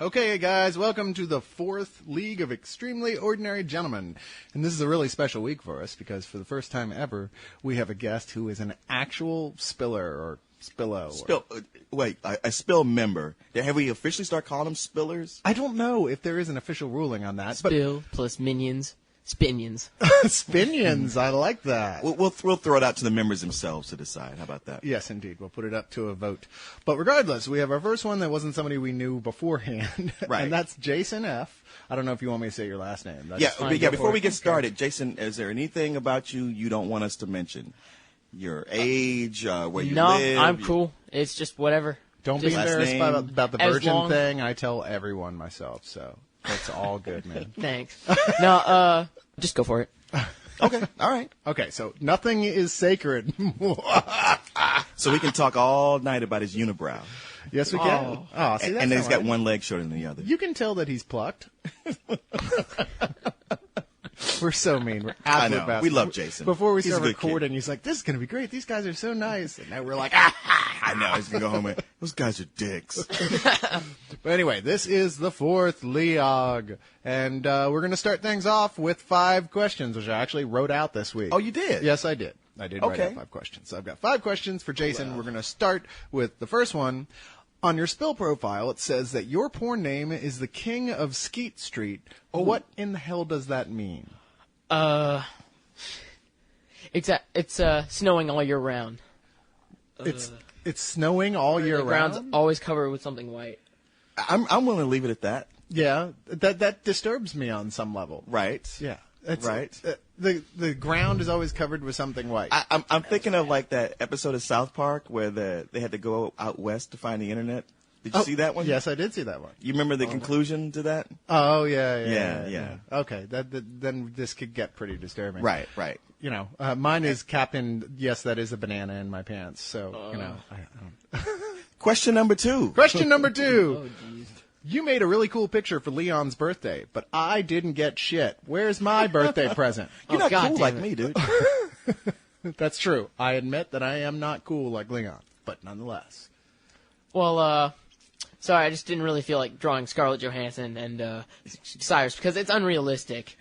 Okay, guys, welcome to the 4th League of Extremely Ordinary Gentlemen. And this is a really special week for us because for the first time ever, we have a guest who is an actual spiller or spillo. A spill member. Have we officially started calling them spillers? I don't know if there is an official ruling on that. Spill plus minions. Spinions. Spinions, I like that. We'll throw it out to the members themselves to decide. How about that? Yes, indeed. We'll put it up to a vote. But regardless, we have our first one that wasn't somebody we knew beforehand. Right. And that's Jason F. I don't know if you want me to say your last name. Before we get started, Jason, is there anything about you don't want us to mention? Your age, where you live? No, I'm cool. It's just whatever. Don't be embarrassed about the virgin thing. I tell everyone myself, so it's all good, man. Thanks. No, just go for it. Okay, all right. Okay, so nothing is sacred. So we can talk all night about his unibrow. Yes, we can. Oh, see, and then he's got one leg shorter than the other. You can tell that he's plucked. We're so mean. We're I absolute know. We love Jason. Before we He's a start good kid. recording, he's like, "This is going to be great. These guys are so nice." And now we're like, I know. He's going to go home and, those guys are dicks. But anyway, this is the 4th Leog. And we're going to start things off with 5 questions, which I actually wrote out this week. Oh, you did? Yes, I did. I did write Okay. out 5 questions. So I've got 5 questions for Jason. We're going to start with the first one. On your spill profile, it says that your porn name is the King of Skeet Street. What in the hell does that mean? It's snowing all year round. It's snowing all year The ground's round? always covered with something white. I'm willing to leave it at that. Yeah, that disturbs me on some level. Right. Yeah. Right. The ground is always covered with something white. I'm thinking of like that episode of South Park where they had to go out west to find the internet. Did you see that one? Yes, I did see that one. You remember the conclusion to that? Oh, yeah. Yeah. Okay, then this could get pretty disturbing. Right. You know, mine is Captain, yes, that is a banana in my pants. So, I don't. Question number 2. Question number 2. Oh, jeez. You made a really cool picture for Leon's birthday, but I didn't get shit. Where's my birthday present? You're not God cool damn like it. me, dude. That's true. I admit that I am not cool like Leon, but nonetheless. Well, sorry, I just didn't really feel like drawing Scarlett Johansson and Cyrus because it's unrealistic.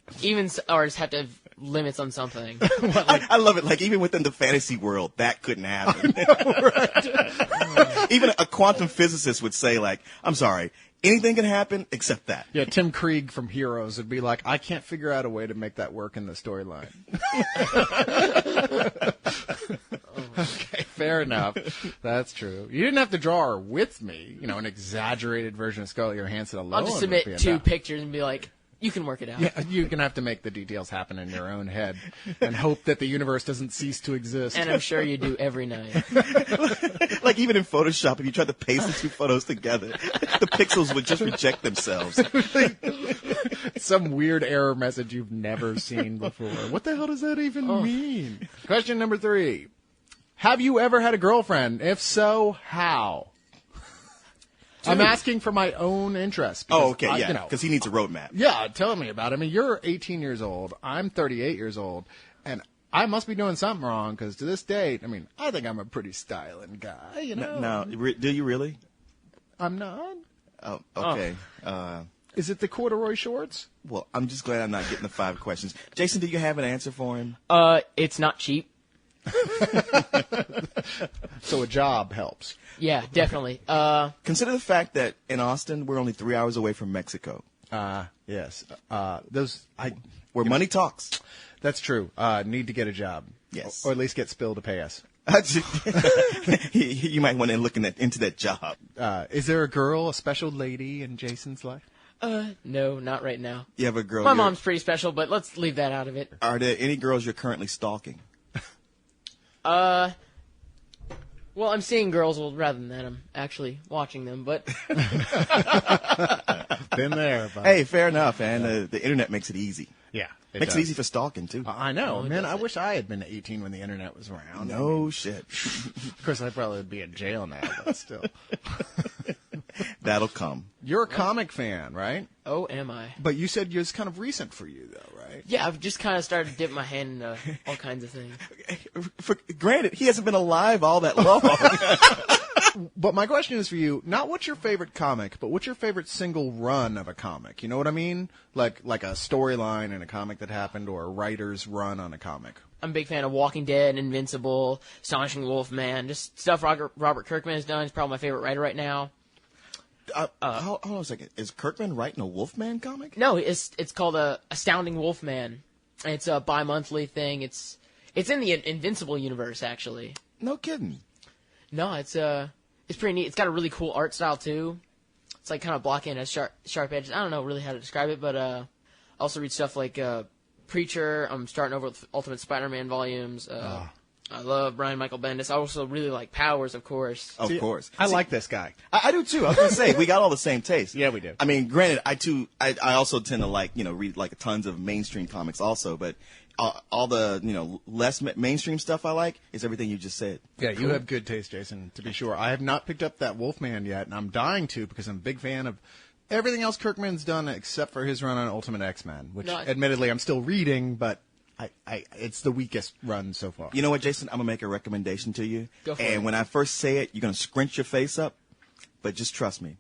Or just have to have limits on something. I love it. Like, even within the fantasy world, that couldn't happen. Even a quantum physicist would say, like, I'm sorry, anything can happen except that. Yeah, Tim Krieg from Heroes would be like, I can't figure out a way to make that work in the storyline. Okay, fair enough. That's true. You didn't have to draw her with me. You know, an exaggerated version of Scarlett Johansson alone. I'll just would be submit 2 enough. pictures and be like, you can work it out. Yeah, you're going to have to make the details happen in your own head and hope that the universe doesn't cease to exist. And I'm sure you do every night. Like, even in Photoshop, if you tried to paste the 2 photos together, the pixels would just reject themselves. Some weird error message you've never seen before. What the hell does that even mean? Question number 3. Have you ever had a girlfriend? If so, how? I'm asking for my own interest. Oh, okay, I- yeah, because he needs a roadmap. Yeah, tell me about it. I mean, you're 18 years old. I'm 38 years old. And I must be doing something wrong because to this date, I mean, I think I'm a pretty styling guy, you know? Now, do you really? I'm not. Oh, okay. Is it the corduroy shorts? Well, I'm just glad I'm not getting the 5 questions. Jason, do you have an answer for him? It's not cheap. So a job helps. Yeah, definitely. Consider the fact that in Austin, we're only 3 hours away from Mexico, Yes. where money talks. That's true. Need to get a job. Yes. Or at least get Spill to pay us. You might want to look into that job. Is there a girl, a special lady in Jason's life? No, not right now. You have a girl. My mom's pretty special, but let's leave that out of it. Are there any girls you're currently stalking? Well, I'm seeing girls rather than that. I'm actually watching them, but Been there. But Hey, fair enough, and the internet makes it easy. yeah. Makes it easy for stalking, too. I know, Oh, man. does I it? wish I had been 18 when the internet was around. No shit. Of course, I probably would be in jail now, but still. That'll come. You're a comic fan, right? oh, am I? But you said it was kind of recent for you, though, right? Yeah, I've just kind of started to dip my hand into all kinds of things. Granted, he hasn't been alive all that long. But my question is for you, not what's your favorite comic, but what's your favorite single run of a comic? You know what I mean? Like a storyline in a comic that happened or a writer's run on a comic. I'm a big fan of Walking Dead, Invincible, Astonishing Wolfman, just stuff Robert Kirkman has done. He's probably my favorite writer right now. Hold on a second. Is Kirkman writing a Wolfman comic? No, it's called Astounding Wolfman. It's a bi-monthly thing. It's in the Invincible universe, actually. No kidding. No, it's pretty neat. It's got a really cool art style too. It's like kind of blocky and has sharp edges. I don't know really how to describe it, but I also read stuff like Preacher. I'm starting over with Ultimate Spider-Man volumes. I love Brian Michael Bendis. I also really like Powers, of course. Of course. I like this guy. I do too. I was going to say, we got all the same taste. Yeah, we do. I mean, granted, I also tend to read like tons of mainstream comics also, but all the, less mainstream stuff I like is everything you just said. Yeah, you have good taste, Jason, to be sure. I have not picked up that Wolfman yet, and I'm dying to because I'm a big fan of everything else Kirkman's done except for his run on Ultimate X-Men, which admittedly I'm still reading, but it's the weakest run so far. You know what, Jason? I'm going to make a recommendation to you. Go for it. And when I first say it, you're going to scrunch your face up, but just trust me.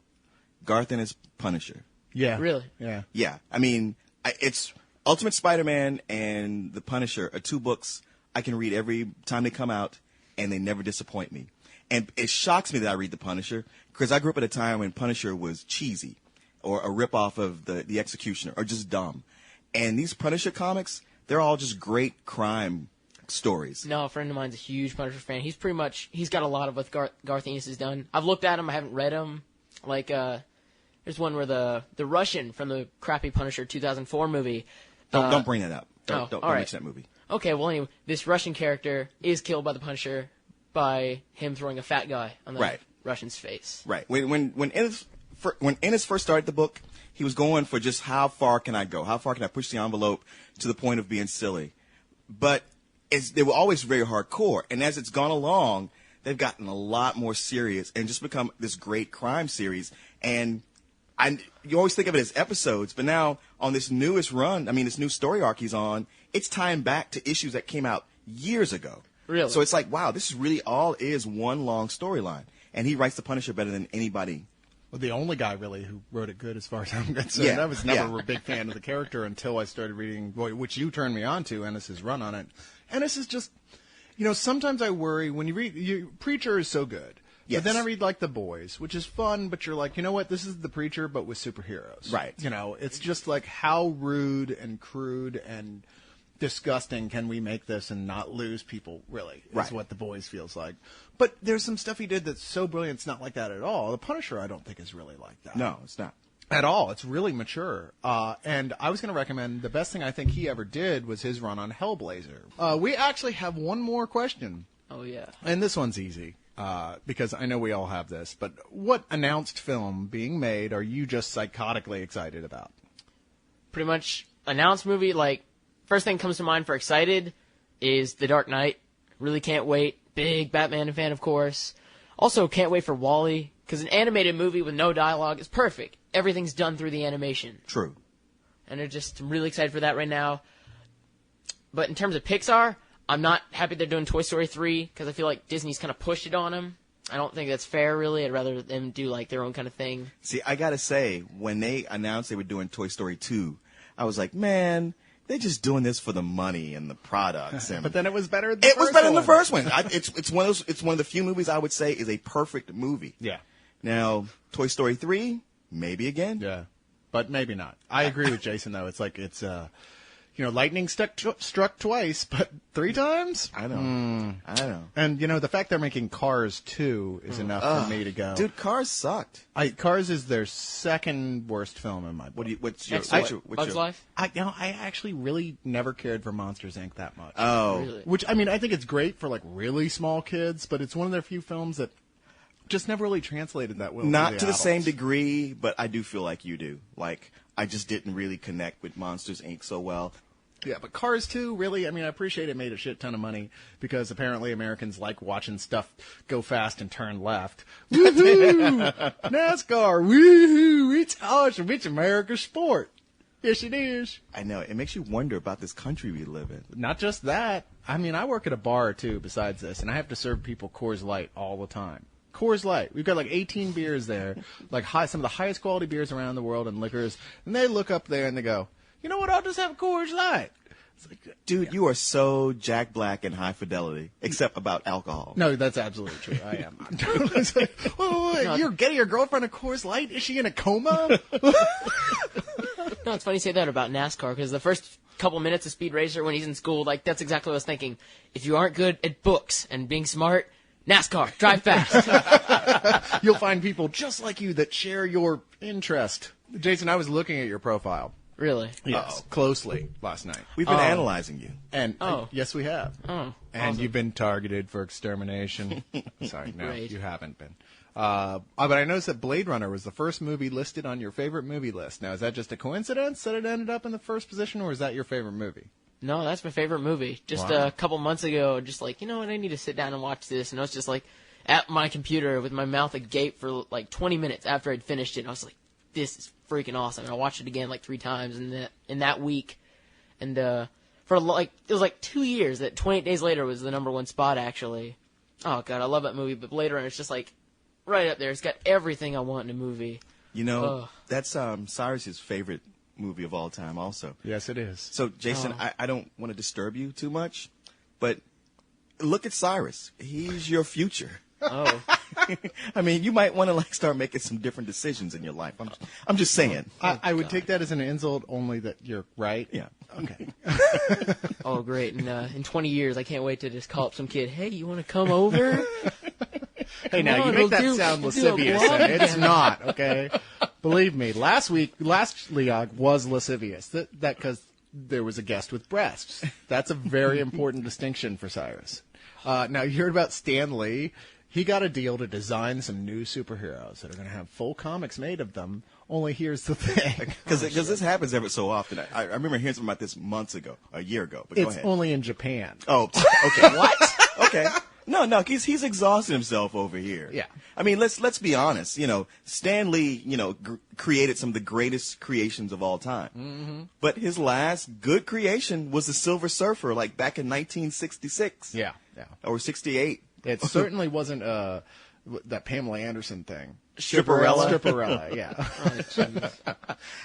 Garth Ennis' Punisher. Yeah. Really? Yeah. Yeah. I mean, it's Ultimate Spider-Man and The Punisher are two books I can read every time they come out, and they never disappoint me. And it shocks me that I read The Punisher, because I grew up at a time when Punisher was cheesy, or a ripoff of the Executioner, or just dumb. And these Punisher comics, they're all just great crime stories. No, a friend of mine's a huge Punisher fan. He's got a lot of what Garth Ennis has done. I've looked at him. I haven't read him. Like, there's one where the Russian from the crappy Punisher 2004 movie. Don't bring that up. Don't right. mention that movie. Okay, well, anyway, this Russian character is killed by the Punisher by him throwing a fat guy on the Russian's face. Right. When Ennis first started the book, he was going for just how far can I go? How far can I push the envelope to the point of being silly? But they were always very hardcore. And as it's gone along, they've gotten a lot more serious and just become this great crime series. And you always think of it as episodes, but now on this newest run, this new story arc he's on, it's tying back to issues that came out years ago. Really? So it's like, wow, this is really all is one long storyline. And he writes The Punisher better than anybody. Well, the only guy really who wrote it good, as far as I'm concerned. Yeah, I was never a big fan of the character until I started reading, which you turned me on to, Ennis's run on it. Ennis is just, sometimes I worry when you read, Preacher is so good. Yes. But then I read like The Boys, which is fun, but you're like, you know what? This is The Preacher, but with superheroes. Right. It's just like how rude and crude and disgusting can we make this and not lose people, really, is what The Boys feels like. But there's some stuff he did that's so brilliant, it's not like that at all. The Punisher, I don't think, is really like that. No, it's not. At all. It's really mature. And I was going to recommend, the best thing I think he ever did was his run on Hellblazer. We actually have one more question. Oh, yeah. And this one's easy, because I know we all have this. But what announced film being made are you just psychotically excited about? Pretty much announced movie, like, first thing comes to mind for excited is The Dark Knight. Really can't wait. Big Batman fan, of course. Also, can't wait for WALL-E, because an animated movie with no dialogue is perfect. Everything's done through the animation. True. And I'm really excited for that right now. But in terms of Pixar, I'm not happy they're doing Toy Story 3, because I feel like Disney's kind of pushed it on them. I don't think that's fair, really. I'd rather them do, like, their own kind of thing. See, I gotta say, when they announced they were doing Toy Story 2, I was like, man, they're just doing this for the money and the products. And But then it was better than it was better than the first one. It's one of the few movies I would say is a perfect movie. Yeah. Now, Toy Story 3, maybe again. Yeah. But maybe not. I agree with Jason, though. It's like lightning struck twice, but 3 times? I know. I know. And, the fact they're making Cars 2 is enough for me to go. Dude, Cars sucked. Cars is their second worst film in my book. What's your Bugs Life? I actually really never cared for Monsters, Inc. that much. Oh. Really? Which, I think it's great for, like, really small kids, but it's one of their few films that just never really translated that well. Not to the adults. same degree, but I do feel like you do. Like, I just didn't really connect with Monsters, Inc. so well. Yeah, but Cars 2, really, I appreciate it made a shit ton of money because apparently Americans like watching stuff go fast and turn left. Woohoo! NASCAR, woohoo! It's awesome. It's America's sport. Yes, it is. I know. It makes you wonder about this country we live in. Not just that. I work at a bar, too, besides this, and I have to serve people Coors Light all the time. Coors Light. We've got like 18 beers there, like some of the highest quality beers around the world and liquors. And they look up there and they go, you know what? I'll just have Coors Light. It's like, Dude, you are so Jack Black and high fidelity, except about alcohol. no, that's absolutely true. I am. It's like, wait, you're getting your girlfriend a Coors Light? Is she in a coma? No, it's funny you say that about NASCAR, because the first couple minutes of Speed Racer when he's in school, like, that's exactly what I was thinking. If you aren't good at books and being smart, NASCAR, drive fast. You'll find people just like you that share your interest. Jason, I was looking at your profile. Really? Yes, closely last night. We've been analyzing you. And Oh. yes, we have. Oh, And awesome. you've been targeted for extermination. Sorry, no, Great. you haven't been. But I noticed that Blade Runner was the first movie listed on your favorite movie list. Now, is that just a coincidence that it ended up in the first position, or is that your favorite movie? No, that's my favorite movie. Just Wow. a couple months ago, just like, you know what, I need to sit down and watch this. And I was just like at my computer with my mouth agape for like 20 minutes after I'd finished it. And I was like, this is freaking awesome. And I watched it again like 3 times in that week. And for like, it was like 2 years that 28 Days Later was the #1 spot, actually. Oh, God, I love that movie. But Blade Runner is just like right up there. It's got everything I want in a movie. You know, Ugh. that's Cyrus's favorite movie of all time also. Yes, it is. So, Jason, I don't want to disturb you too much, but look at Cyrus. He's your future. Oh. I mean, you might want to like start making some different decisions in your life. I'm just saying. I would take that as an insult, only that you're right. Yeah. Okay. Oh, great. And in 20 years, I can't wait to just call up some kid, hey, you want to come over? Hey, now, Come you on, make that we'll sound do a lascivious, blog and it's again. not, okay? Believe me, last Leog was lascivious. That because there was a guest with breasts. That's a very important distinction for Cyrus. Now, you heard about Stan Lee. He got a deal to design some new superheroes that are going to have full comics made of them. Only here's the thing. Because this happens every so often. I remember hearing something about this months ago, a year ago. But go It's ahead. only in Japan. Oh, okay. What? Okay. No, he's exhausting himself over here. Yeah. I mean, let's be honest. You know, Stan Lee, created some of the greatest creations of all time. Mm-hmm. But his last good creation was the Silver Surfer, like back in 1966. Yeah. Or 68. It certainly wasn't that Pamela Anderson thing. Stripperella? Stripperella, yeah.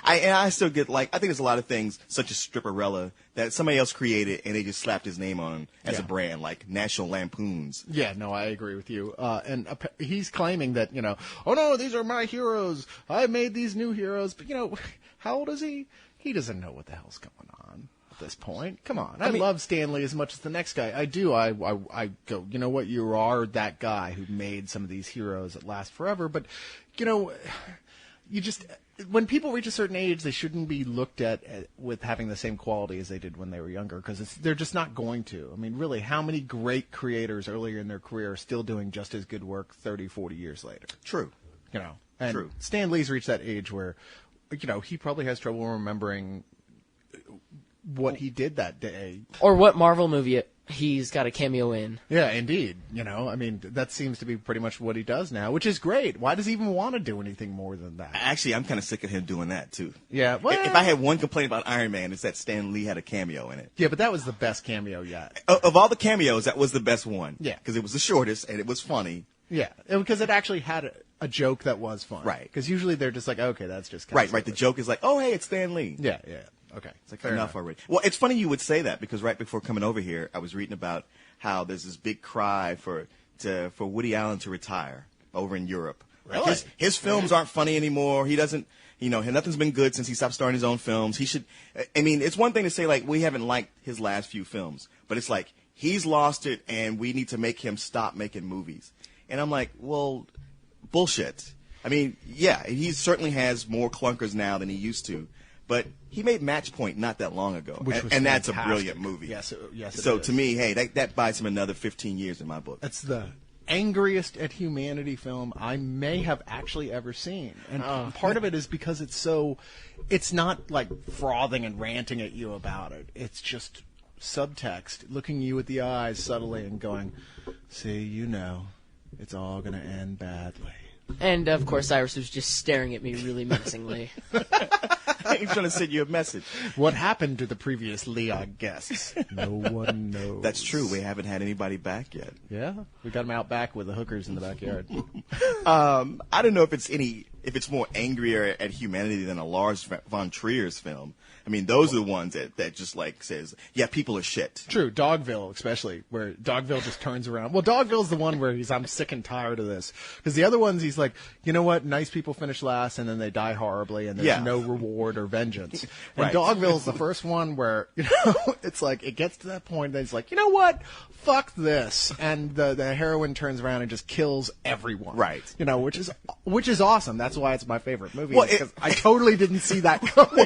I still get I think there's a lot of things such as Stripperella that somebody else created and they just slapped his name on them as a brand, like National Lampoons. Yeah, no, I agree with you. And he's claiming that, oh no, these are my heroes. I made these new heroes. But, how old is he? He doesn't know what the hell's going on at this point. Come on. I love Stan Lee as much as the next guy. I do. I go, you know what? You are that guy who made some of these heroes that last forever. But, you just, when people reach a certain age, they shouldn't be looked at with having the same quality as they did when they were younger, because they're just not going to. I mean, really, how many great creators earlier in their career are still doing just as good work 30, 40 years later? True. And True. Stan Lee's reached that age where, he probably has trouble remembering what he did that day. Or what Marvel movie he's got a cameo in. Yeah, indeed. That seems to be pretty much what he does now, which is great. Why does he even want to do anything more than that? Actually, I'm kind of sick of him doing that, too. Yeah, well, If I had one complaint about Iron Man, it's that Stan Lee had a cameo in it. Yeah, but that was the best cameo yet. Of all the cameos, that was the best one. Yeah. Because it was the shortest and it was funny. Yeah, because it actually had a joke that was fun. Right. Because usually they're just like, okay, that's just Right. The joke is like, oh, hey, it's Stan Lee. Yeah. Okay. It's like Fair enough already. Well, it's funny you would say that because right before coming over here, I was reading about how there's this big cry for Woody Allen to retire over in Europe. Like Really? his films aren't funny anymore. He doesn't, nothing's been good since he stopped starring his own films. He should. I mean, it's one thing to say like we haven't liked his last few films, but it's like he's lost it, and we need to make him stop making movies. And I'm like, well, bullshit. I mean, yeah, he certainly has more clunkers now than he used to. But he made Match Point not that long ago, Which was and that's a fantastic. brilliant movie. Yes, it So is. to me, hey, that buys him another 15 years in my book. That's the angriest at humanity film I may have actually ever seen. And part of it is because it's not like frothing and ranting at you about it. It's just subtext, looking you at the eyes subtly and going, see, it's all going to end badly. And, of course, Cyrus was just staring at me really menacingly. He's trying to send you a message. What happened to the previous Leon guests? No one knows. That's true. We haven't had anybody back yet. Yeah, we got them out back with the hookers in the backyard. I don't know if it's more angrier at humanity than a Lars von Trier's film. I mean, those are the ones that just like says, yeah, people are shit. True, Dogville especially, where Dogville just turns around. Well, Dogville's the one where I'm sick and tired of this. Because the other ones, he's like, you know what, nice people finish last and then they die horribly and there's no reward or vengeance. And Right. Dogville's the first one where, it's like, it gets to that point that it's like, you know what, fuck this. And the heroine turns around and just kills everyone. Right. Which is awesome. That's why it's my favorite movie. Well, because I totally didn't see that coming.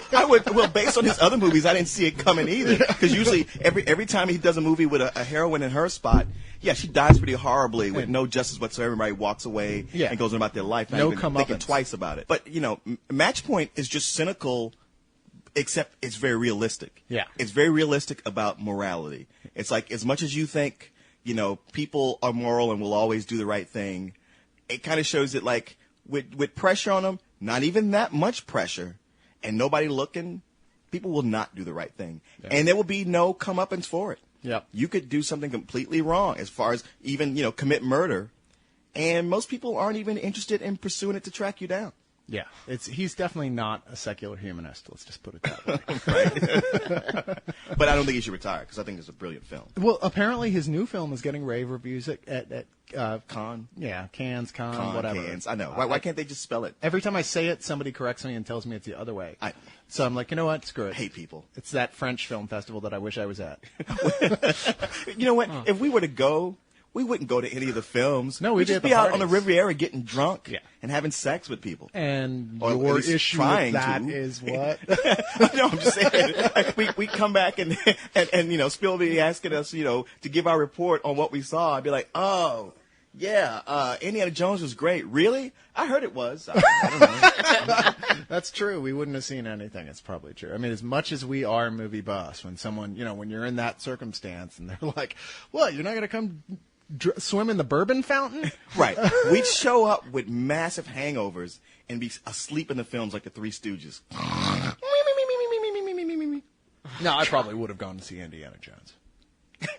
Based on his other movies, I didn't see it coming either. Because usually, every time he does a movie with a heroine in her spot, yeah, she dies pretty horribly with no justice whatsoever. Everybody walks away and goes on about their life, not No even thinking comeuppance. twice about it. But Match Point is just cynical, except it's very realistic. Yeah. It's very realistic about morality. It's like, as much as you think, people are moral and will always do the right thing, it kind of shows it like with pressure on them, not even that much pressure, and nobody looking, people will not do the right thing. Yeah. And there will be no comeuppance for it. Yep. You could do something completely wrong as far as even, commit murder, and most people aren't even interested in pursuing it to track you down. Yeah, he's definitely not a secular humanist. Let's just put it that way. But I don't think he should retire because I think it's a brilliant film. Well, apparently his new film is getting rave reviews at Cannes. Yeah, Cannes, Cannes, whatever. Cannes. I know. Why can't they just spell it? Every time I say it, somebody corrects me and tells me it's the other way. So I'm like, you know what? Screw it. Hate people. It's that French film festival that I wish I was at. You know what? If we were to go, we wouldn't go to any of the films. No, we'd we'd be just at the be out on the parties. Riviera getting drunk Yeah. and having sex with people. And Or at your least issue trying with that to. is what? No, I'm just saying. We come back and Spielberg asking us, to give our report on what we saw. I'd be like, oh, yeah, Indiana Jones was great. Really? I heard it was. I don't know. That's true. We wouldn't have seen anything. It's probably true. I mean, as much as we are movie buffs, when someone, when you're in that circumstance and they're like, "What? You're not going to come swim in the bourbon fountain?" Right. We'd show up with massive hangovers and be asleep in the films like the Three Stooges. No, I probably would have gone to see Indiana Jones.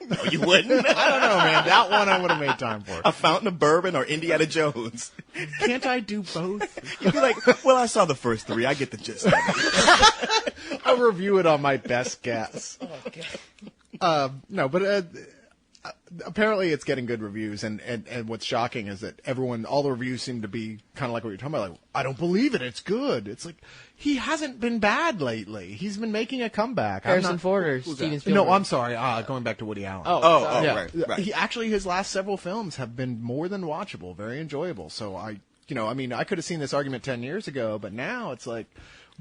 No, you wouldn't. I don't know, man. That one I would have made time for. A fountain of bourbon or Indiana Jones. Can't I do both? You'd be like, well, I saw the first three. I get the gist of it. I'll review it on my best guess. No, but apparently it's getting good reviews, and what's shocking is that all the reviews seem to be kind of like what you're talking about. Like, I don't believe it. It's good. It's like, he hasn't been bad lately. He's been making a comeback. Harrison Ford or Steven Spielberg? No, I'm sorry. Going back to Woody Allen. Oh, Yeah. right. His last several films have been more than watchable, very enjoyable. So I could have seen this argument 10 years ago, but now it's like,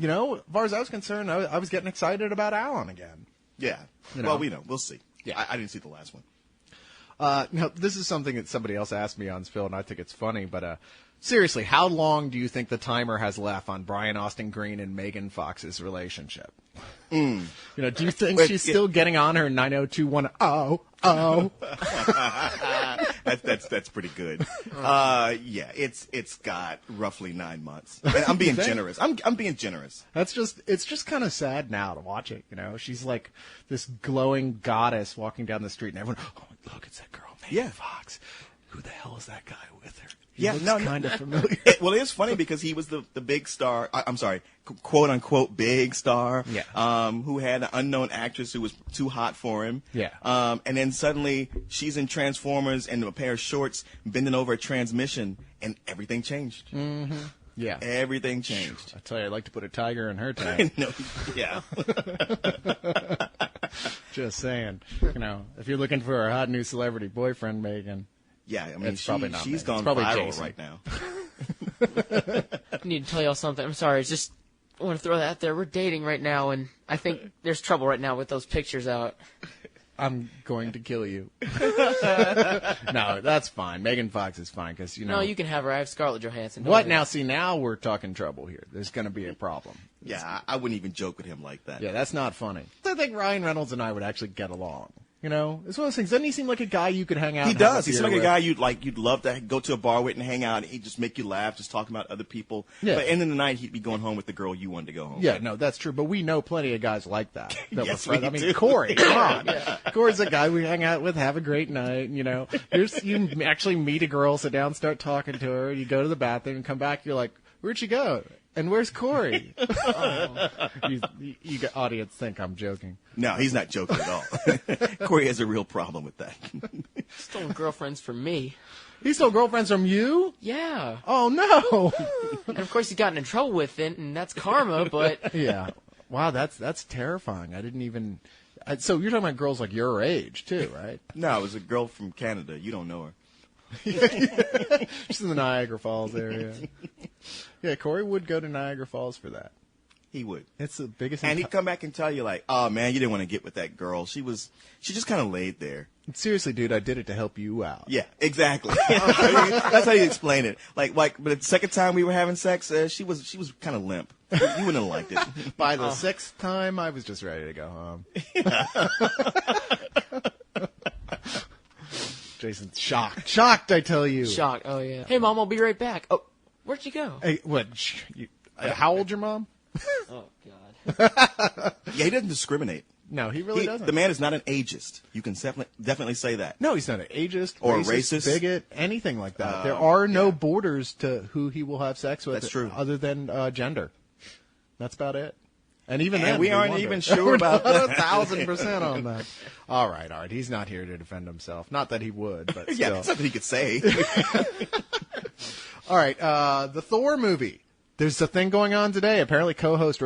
as far as I was concerned, I was getting excited about Allen again. Yeah. Well, we'll see. Yeah. I didn't see the last one. Now, this is something that somebody else asked me on Spill, and I think it's funny, but seriously, how long do you think the timer has left on Brian Austin Green and Megan Fox's relationship? Do you think she's still getting on her 90210? That's pretty good. Yeah, it's got roughly 9 months. And I'm being generous. I'm being generous. It's just kind of sad now to watch it. She's like this glowing goddess walking down the street, and everyone, oh look, it's that girl, Megan Fox. Who the hell is that guy with her? He looks kind of familiar. Well, it is funny because he was the big star. I'm sorry, quote unquote big star. Yeah. Who had an unknown actress who was too hot for him. Yeah. And then suddenly she's in Transformers and a pair of shorts bending over a transmission, and everything changed. Mm-hmm. Yeah. Everything changed. I tell you, I'd like to put a tiger in her tank. No, yeah. Just saying. If you're looking for a hot new celebrity boyfriend, Megan. Yeah, I mean, It's probably not she's Megan. gone It's probably viral Jason. right now. I need to tell y'all something. I'm sorry. I want to throw that out there. We're dating right now, and I think there's trouble right now with those pictures out. I'm going to kill you. No, that's fine. Megan Fox is fine because No, you can have her. I have Scarlett Johansson. What now? See, now we're talking trouble here. There's going to be a problem. Yeah, I wouldn't even joke with him like that. Yeah, that's not funny. I think Ryan Reynolds and I would actually get along. You know, it's one of those things. Doesn't he seem like a guy you could hang out? He and have does. He beer seems like a with? guy you'd love to go to a bar with and hang out. He'd just make you laugh, just talking about other people. Yeah. But end of the night, he'd be going home with the girl you wanted to go home. Yeah, no, that's true. But we know plenty of guys like that. That Yes, we're friends. we I mean, do. Corey, come on. Corey's a guy we hang out with, have a great night. You know, you actually meet a girl, sit down, start talking to her. You go to the bathroom and come back. You're like, where'd you go? And where's Corey? You audience think I'm joking. No, he's not joking at all. Corey has a real problem with that. Stolen girlfriends from me. He stole girlfriends from you? Yeah. Oh no. And of course he got in trouble with it, and that's karma, but Yeah. Wow, that's terrifying. I didn't even. So you're talking about girls like your age too, right? No, it was a girl from Canada. You don't know her. She's in the Niagara Falls area. Yeah, Corey would go to Niagara Falls for that. He would. It's the biggest. And he'd come back and tell you, like, oh, man, you didn't want to get with that girl. She just kind of laid there. Seriously, dude, I did it to help you out. Yeah, exactly. That's how you explain it. Like, but the second time we were having sex, she was kind of limp. You wouldn't have liked it. By the sixth time, I was just ready to go home. Jason's shocked. Shocked, I tell you. shocked. Oh yeah. Hey mom, I'll be right back. Oh, where'd you go? Hey, what? How old's your mom? Oh god. Yeah, he doesn't discriminate. No, he really doesn't. The man is not an ageist. You can definitely say that. No, he's not an ageist Or a racist. bigot, anything like that. There are no borders to who he will have sex with. That's true. Other than gender. That's about it. And even And then, we aren't wonder. even sure We're about not that. 1,000% on that. All right. He's not here to defend himself. Not that he would, but Yeah, still. that's something he could say. All right, the Thor movie. There's a thing going on today. Apparently, co-host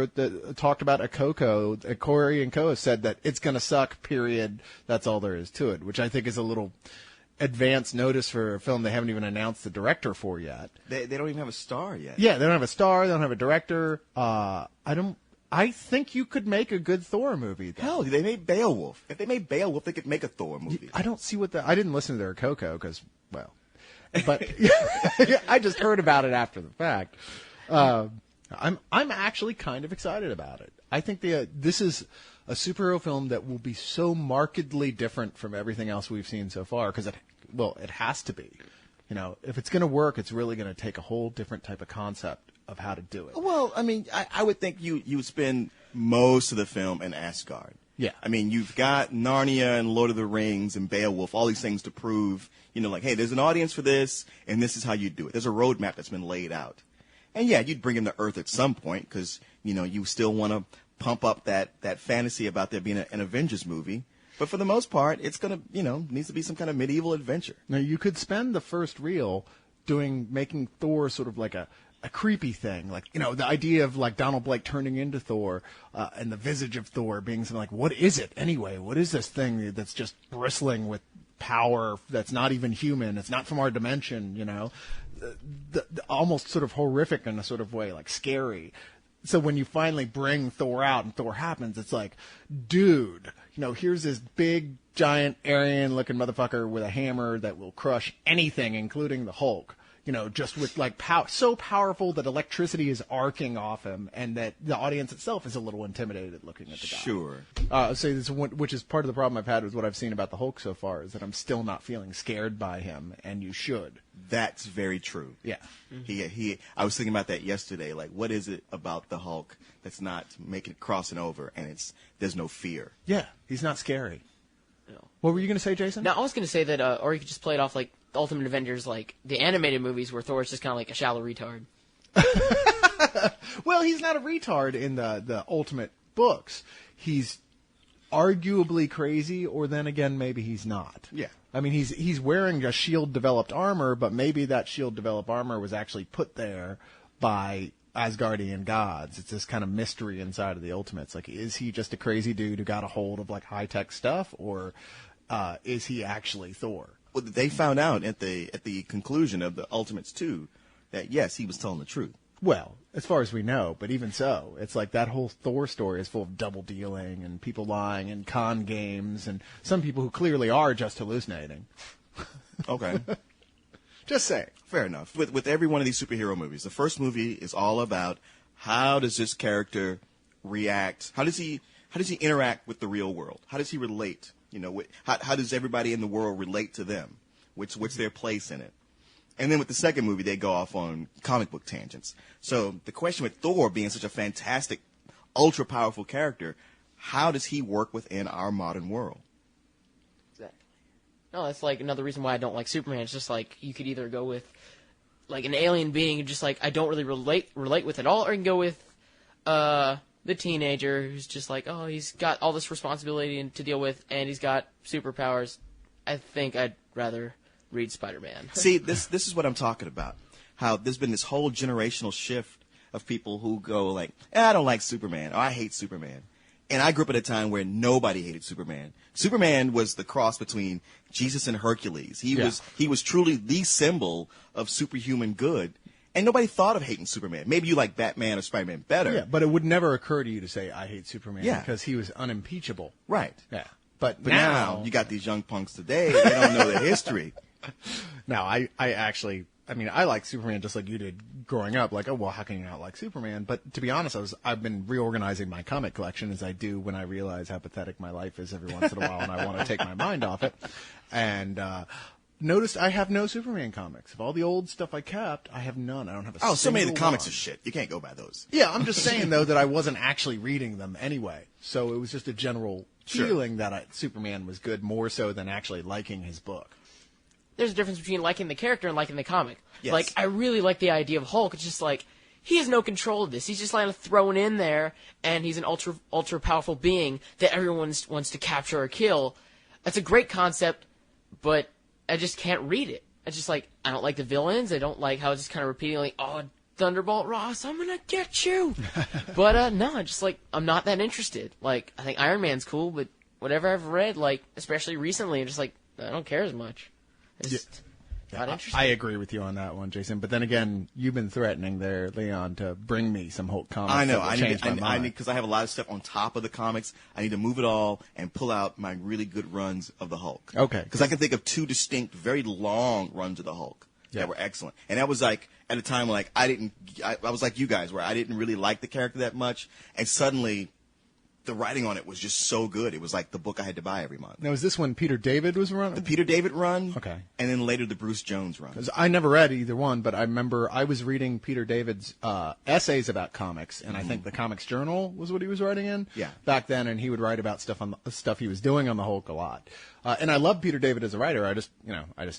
talked about a Coco. Corey and Co said that it's going to suck. Period. That's all there is to it, which I think is a little advance notice for a film they haven't even announced the director for yet. They don't even have a star yet. Yeah, they don't have a star. They don't have a director. I think you could make a good Thor movie. Though. Hell, they made Beowulf. If they made Beowulf, they could make a Thor movie. I don't see what I didn't listen to their Coco because, well, but I just heard about it after the fact. I'm actually kind of excited about it. I think this is a superhero film that will be so markedly different from everything else we've seen so far because it has to be. You know, if it's going to work, it's really going to take a whole different type of concept of how to do it. Well, I mean, I would think you would spend most of the film in Asgard. Yeah. I mean, you've got Narnia and Lord of the Rings and Beowulf, all these things to prove, like, hey, there's an audience for this, and this is how you do it. There's a roadmap that's been laid out. And yeah, you'd bring him to Earth at some point because, you still want to pump up that fantasy about there being an Avengers movie. But for the most part, it's going to, needs to be some kind of medieval adventure. Now, you could spend the first reel making Thor sort of like a creepy thing. Like, the idea of like Donald Blake turning into Thor and the visage of Thor being something like, what is it anyway? What is this thing that's just bristling with power that's not even human? It's not from our dimension, the almost sort of horrific in a sort of way, like scary. So when you finally bring Thor out and Thor happens, it's like, dude, here's this big, giant, Aryan-looking motherfucker with a hammer that will crush anything, including the Hulk. Just with like so powerful that electricity is arcing off him, and that the audience itself is a little intimidated looking at the guy. Sure. So this, which is part of the problem I've had with what I've seen about the Hulk so far, is that I'm still not feeling scared by him, and you should. That's very true. Yeah. I was thinking about that yesterday. Like, what is it about the Hulk that's not making it crossing over, and there's no fear? Yeah, he's not scary. No. What were you going to say, Jason? Now I was gonna say that, or you could just play it off like the Ultimate Avengers, like the animated movies where Thor's just kind of like a shallow retard. Well, he's not a retard in the Ultimate books. He's arguably crazy, or then again, maybe he's not. Yeah. I mean, he's wearing a shield-developed armor, but maybe that shield-developed armor was actually put there by Asgardian gods. It's this kind of mystery inside of the Ultimates. Like, is he just a crazy dude who got a hold of like high-tech stuff, or is he actually Thor? Well, they found out at the conclusion of the Ultimates 2 that yes, he was telling the truth. Well, as far as we know, but even so, it's like that whole Thor story is full of double dealing and people lying and con games and some people who clearly are just hallucinating. Okay. Just saying. Fair enough. With every one of these superhero movies, the first movie is all about how does this character react? How does he interact with the real world? How does he relate? You know, how does everybody in the world relate to them? What's their place in it? And then with the second movie, they go off on comic book tangents. So the question with Thor being such a fantastic, ultra powerful character, how does he work within our modern world? Exactly. No, that's like another reason why I don't like Superman. It's just like you could either go with like an alien being, just like I don't really relate with at all, or you can go with the teenager who's just like, oh, he's got all this responsibility to deal with, and he's got superpowers. I think I'd rather read Spider-Man. See, this is what I'm talking about. How there's been this whole generational shift of people who go like, I don't like Superman, or I hate Superman. And I grew up at a time where nobody hated Superman. Superman was the cross between Jesus and Hercules. He was truly the symbol of superhuman good. And nobody thought of hating Superman. Maybe you like Batman or Spider-Man better. Yeah, but it would never occur to you to say, I hate Superman, Yeah. because he was unimpeachable. Right. Yeah. But now you got these young punks today, they don't know the history. Now, I like Superman just like you did growing up. Like, oh, well, how can you not like Superman? But to be honest, I've been reorganizing my comic collection as I do when I realize how pathetic my life is every once in a while, and I want to take my mind off it. And noticed I have no Superman comics. Of all the old stuff I kept, I have none. I don't have a Oh, so many of the single comics one. are shit. You can't go by those. Yeah, I'm just saying, though, that I wasn't actually reading them anyway. So it was just a general Sure. feeling that Superman was good, more so than actually liking his book. There's a difference between liking the character and liking the comic. Yes. Like, I really like the idea of Hulk. It's just like, he has no control of this. He's just like thrown in there, and he's an ultra powerful being that everyone wants to capture or kill. That's a great concept, but I just can't read it. It's just like, I don't like the villains. I don't like how it's just kind of repeating, like, oh, Thunderbolt Ross, I'm gonna get you. But, no, just like, I'm not that interested. Like, I think Iron Man's cool, but whatever I've read, like, especially recently, I'm just like, I don't care as much. It's just not interesting. I agree with you on that one, Jason. But then again, you've been threatening there, Leon, to bring me some Hulk comics. I know. That will I change my need mind. because I have a lot of stuff on top of the comics. I need to move it all and pull out my really good runs of the Hulk. Okay. Because I can think of two distinct, very long runs of the Hulk that were excellent. And that was like at a time like I was like you guys, where I didn't really like the character that much, and suddenly the writing on it was just so good. It was like the book I had to buy every month. Now, is this when Peter David was running? The Peter David run, Okay. and then later the Bruce Jones run. 'Cause I never read either one, but I remember I was reading Peter David's essays about comics, and I think the Comics Journal was what he was writing in. Yeah. Back then, and he would write about stuff he was doing on the Hulk a lot. And I love Peter David as a writer. I just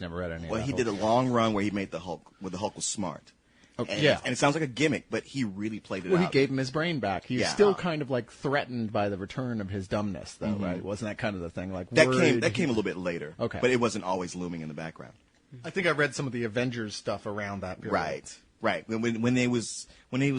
never read any. Well, of he that did a Hulk. long run where he made the Hulk, where the Hulk was smart. And, yeah. and it sounds like a gimmick, but he really played it Well, out. he gave him his brain back. He's Yeah. still kind of like threatened by the return of his dumbness, though, right? Wasn't that kind of the thing? Like That worried- came a little bit later. Okay. But it wasn't always looming in the background. I think I read some of the Avengers stuff around that period. Right. When they was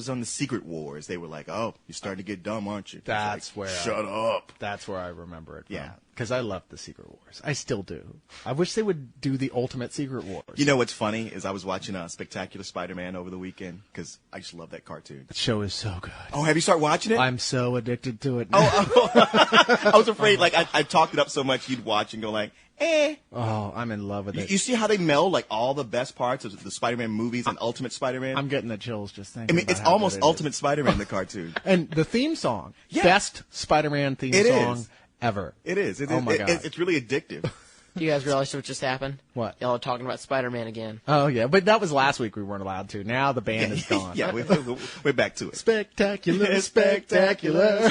on the Secret Wars, they were like, "Oh, you're starting to get dumb, aren't you?" It's That's like, where. Shut up. That's where I remember it from. Yeah. Because I loved the Secret Wars. I still do. I wish they would do the Ultimate Secret Wars. You know what's funny is I was watching Spectacular Spider-Man over the weekend because I just love that cartoon. that show is so good. Oh, have you started watching it? I'm so addicted to it now. I was afraid, like, I talked it up so much you'd watch and go like, eh. Oh, I'm in love with You, it. you see how they meld, like, all the best parts of the Spider-Man movies and Ultimate Spider-Man? I'm getting the chills just thinking. I mean, about it's how almost good it is. Ultimate Spider-Man, the cartoon. And the theme song, Yeah. best Spider-Man theme It song is. ever. It is. Oh my God. It's really addictive. You guys realize what just happened? What? Y'all are talking about Spider-Man again. Oh yeah, but that was last week. We weren't allowed to. Now the band is gone. Yeah, we're back to it. Spectacular, spectacular.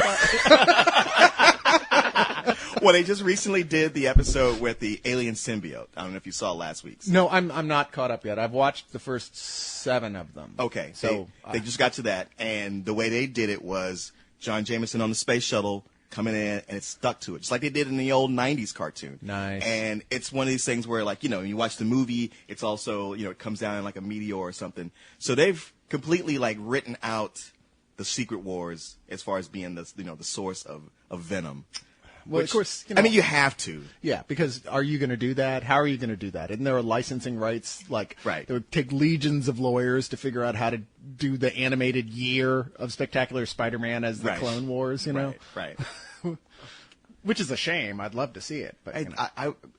Well, they just recently did the episode with the alien symbiote. I don't know if you saw last week's. No, I'm not caught up yet. I've watched the first 7 of them. Okay, So they just got to that, and the way they did it was John Jameson on the space shuttle coming in, and it stuck to it, just like they did in the old '90s cartoon. Nice. And it's one of these things where, like, when you watch the movie, it's also, it comes down like a meteor or something. So they've completely like written out the Secret Wars as far as being the the source of Venom. Well, Which, of course, I mean, you have to. Yeah, because are you going to do that? How are you going to do that? Isn't there licensing rights? Like, Right. It would take legions of lawyers to figure out how to do the animated year of Spectacular Spider-Man as the Right. Clone Wars, you know? Right. Which is a shame. I'd love to see it. But,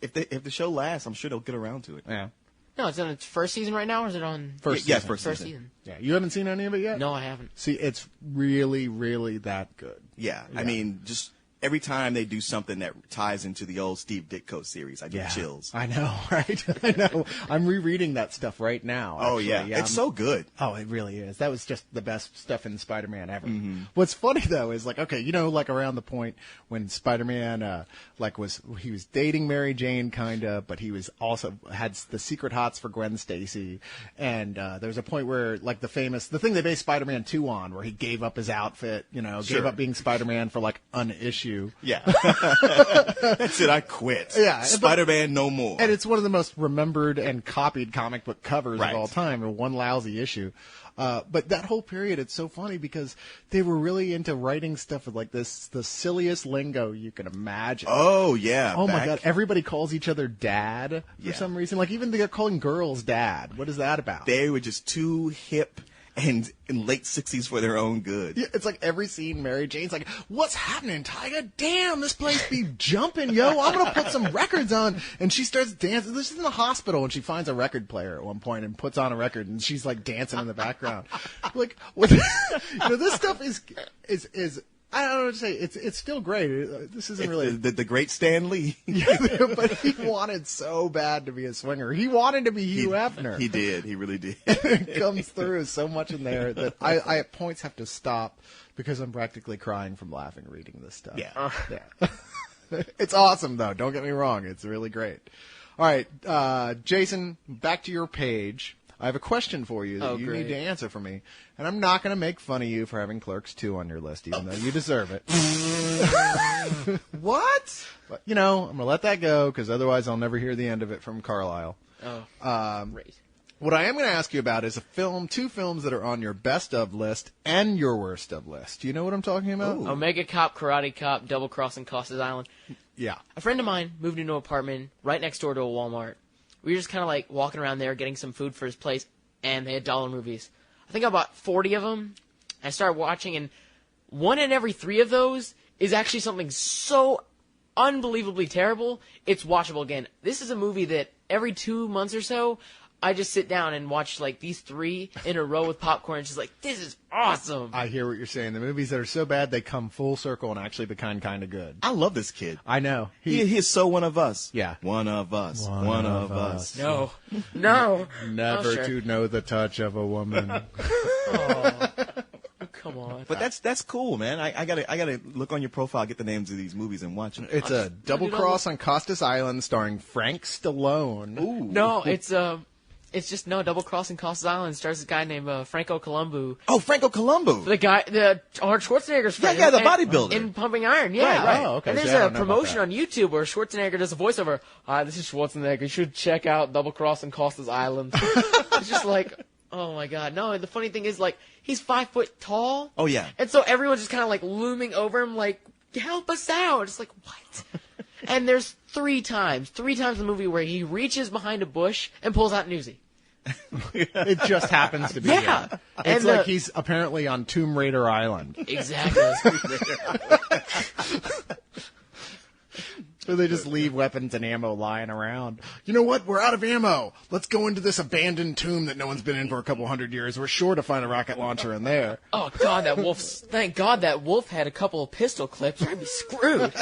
If the show lasts, I'm sure they'll get around to it. yeah. No, it's on its first season right now, or is it on First Yeah, season. first first season. season? Yeah. You haven't seen any of it yet? No, I haven't. See, it's really, really that good. Yeah, I mean, just every time they do something that ties into the old Steve Ditko series, I get chills. I know, right? I know. I'm rereading that stuff right now. Oh, actually. yeah. It's so good. Oh, it really is. That was just the best stuff in Spider-Man ever. What's funny though is like, okay, like around the point when Spider-Man, he was dating Mary Jane kinda, but he was also had the secret hots for Gwen Stacy. And, there's a point where like the thing they based Spider-Man 2 on, where he gave up his outfit, gave up being Spider-Man for like an issue. Yeah. That's it. I quit. Yeah. Spider-Man no more. And it's one of the most remembered and copied comic book covers Right. of all time, or one lousy issue. But that whole period, it's so funny because they were really into writing stuff with like the silliest lingo you can imagine. Oh, yeah. Oh my God. Everybody calls each other dad for Yeah. some reason. Like even they're calling girls dad. What is that about? They were just too hip and in late 60s for their own good. Yeah, it's like every scene, Mary Jane's like, "What's happening, Tyga? Damn, this place be jumping, yo! I'm gonna put some records on." And she starts dancing. This is in the hospital, and she finds a record player at one point and puts on a record, and she's like dancing in the background. Like, this stuff is I don't know what to say. It's still great. This isn't really The great Stan Lee. yeah, but he wanted so bad to be a swinger. He wanted to be Hugh Hefner. He did. He really did. It comes through so much in there that I at points have to stop because I'm practically crying from laughing reading this stuff. Yeah. Yeah. It's awesome though. Don't get me wrong. It's really great. All right, Jason, back to your page. I have a question for you that you great. need to answer for me. And I'm not going to make fun of you for having Clerks 2 on your list, even though you deserve it. What? But, I'm going to let that go because otherwise I'll never hear the end of it from Carlisle. Great. What I am going to ask you about is two films that are on your best of list and your worst of list. Do you know what I'm talking about? Ooh. Omega Cop, Karate Cop, Double Crossing Costas Island. Yeah. A friend of mine moved into an apartment right next door to a Walmart. We were just kind of like walking around there getting some food for his place, and they had dollar movies. I think I bought 40 of them. I started watching, and one in every 3 of those is actually something so unbelievably terrible, it's watchable again. This is a movie that every 2 months or so, I just sit down and watch like these 3 in a row with popcorn. It's just like, this is awesome. I hear what you're saying. The movies that are so bad, they come full circle and actually become kind of good. I love this kid. I know. He is so one of us. Yeah. One of us. One of us. No. No. Never Oh, sure. to know the touch of a woman. Come on. But that's cool, man. I gotta look on your profile, get the names of these movies, and watch them. It's a double cross on Costas Island starring Frank Stallone. Ooh. No, it's just Double Crossing Costas Island stars this guy named Franco Columbu. Oh, Franco Columbu. The Arnold Schwarzenegger's friend. Yeah, the and- bodybuilder. In Pumping Iron, yeah. Right. Oh, okay. And there's See, I a don't know about promotion that. on YouTube where Schwarzenegger does a voiceover. Hi, this is Schwarzenegger. You should check out Double Crossing Costas Island. It's just like, oh my god. No, and the funny thing is, like, he's 5 foot tall. Oh, yeah. And so everyone's just kind of like looming over him, like, help us out. It's like, what? And there's 3 times in the movie where he reaches behind a bush and pulls out an Uzi. It just happens to be Yeah. there. It's And, like he's apparently on Tomb Raider Island. Exactly. So they just leave weapons and ammo lying around. You know what? We're out of ammo. Let's go into this abandoned tomb that no one's been in for a couple hundred years. We're sure to find a rocket launcher in there. Oh god, thank God that wolf had a couple of pistol clips or I'd be screwed.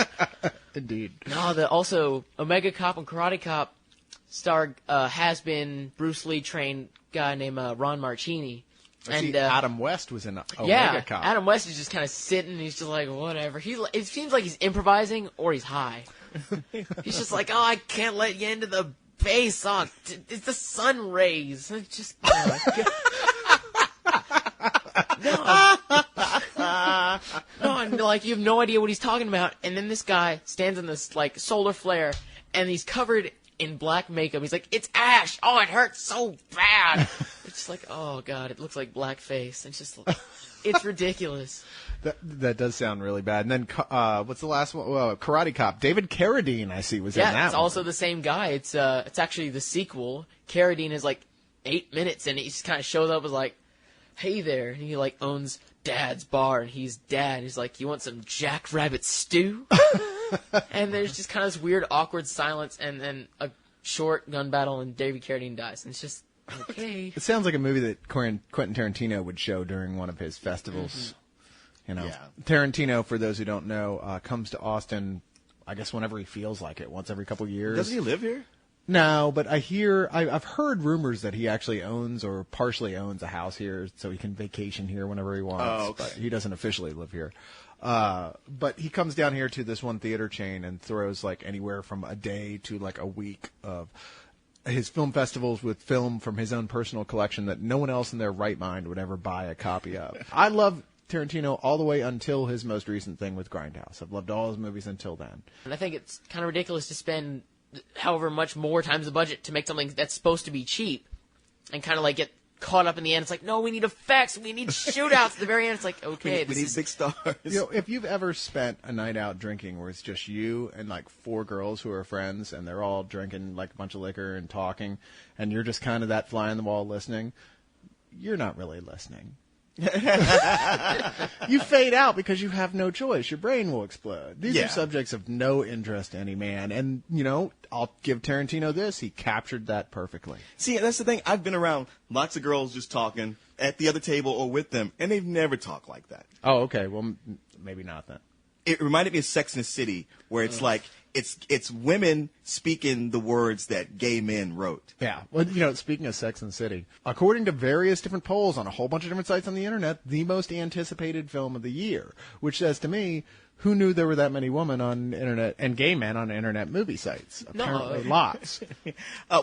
Indeed. No, also Omega Cop and Karate Cop star has been Bruce Lee trained guy named Ron Marchini. See, Adam West was in Omega Yeah, Cop. Adam West is just kind of sitting. He's just like, whatever. It seems like he's improvising or he's high. He's just like, oh, I can't let you into the base. Oh, it's the sun rays. It's just no, and like you have no idea what he's talking about. And then this guy stands in this like solar flare, and he's covered in black makeup. He's like, it's ash. Oh, it hurts so bad. It's just like, oh god, it looks like blackface. It's just, it's ridiculous. That does sound really bad. And then, what's the last one? Karate Cop. David Carradine, I see, was in that Yeah, it's one. also the same guy. It's actually the sequel. Carradine is like 8 minutes, and he just kind of shows up as like, hey there, and he like owns Dad's bar, and he's Dad. He's like, you want some jackrabbit stew? And there's just kind of this weird, awkward silence, and then a short gun battle, and David Carradine dies, and it's just okay. It sounds like a movie that Quentin Tarantino would show during one of his festivals. You know, Yeah. Tarantino, for those who don't know, comes to Austin, I guess whenever he feels like it, once every couple years. Doesn't he live here? No, but I've heard rumors that he actually owns or partially owns a house here, so he can vacation here whenever he wants. Oh, okay. But he doesn't officially live here. But he comes down here to this one theater chain and throws like anywhere from a day to like a week of his film festivals with film from his own personal collection that no one else in their right mind would ever buy a copy of. I love Tarantino all the way until his most recent thing with Grindhouse. I've loved all his movies until then. And I think it's kind of ridiculous to spend however much more times the budget to make something that's supposed to be cheap and kind of like get caught up in the end. It's like, no, we need effects, we need shootouts. At the very end, it's like, okay, We need big stars. You know, if you've ever spent a night out drinking where it's just you and like 4 girls who are friends and they're all drinking like a bunch of liquor and talking and you're just kind of that fly on the wall listening, you're not really listening. You fade out because you have no choice. Your brain will explode. These Yeah. are subjects of no interest to any man. And, you know, I'll give Tarantino this. He captured that perfectly. See, that's the thing. I've been around lots of girls just talking at the other table or with them, and they've never talked like that. Oh, okay. Well, maybe not then. It reminded me of Sex and the City, where it's like it's women speaking the words that gay men wrote. Yeah. Well, you know, speaking of Sex and the City, according to various different polls on a whole bunch of different sites on the internet, the most anticipated film of the year, which says to me, who knew there were that many women on internet and gay men on internet movie sites? Apparently lots.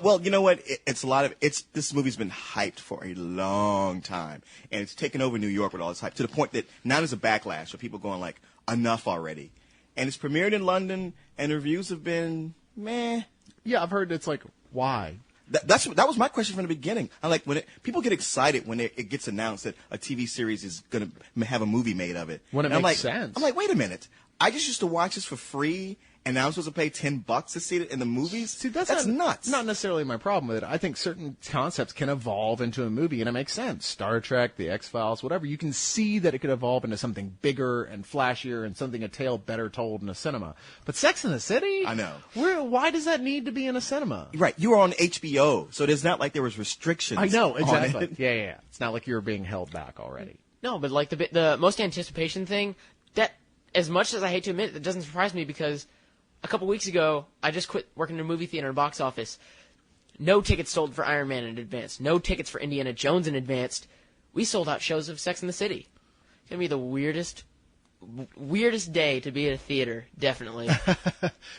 Well, you know what? It's a lot of this movie's been hyped for a long time, and it's taken over New York with all this hype to the point that now there's a backlash of people going like, enough already. And it's premiered in London, and the reviews have been meh. Yeah, I've heard it's like, why? That was my question from the beginning. I like when people get excited when it gets announced that a TV series is going to have a movie made of it. When it And makes I'm like, sense. I'm like, wait a minute. I just used to watch this for free, and now I'm supposed to pay $10 to see it in the movies? See, that's nuts. Not necessarily my problem with it. I think certain concepts can evolve into a movie, and it makes sense. Star Trek, The X-Files, whatever. You can see that it could evolve into something bigger and flashier and something a tale better told in a cinema. But Sex and the City? I know. Why does that need to be in a cinema? Right. You were on HBO, so there's not like there was restrictions. I know, on exactly. it. Yeah. It's not like you were being held back already. No, but like the most anticipation thing, that as much as I hate to admit, it doesn't surprise me because a couple weeks ago I just quit working in a movie theater and box office. No tickets sold for Iron Man in advance. No tickets for Indiana Jones in advance. We sold out shows of Sex and the City. It's gonna be the weirdest day to be at a theater, definitely.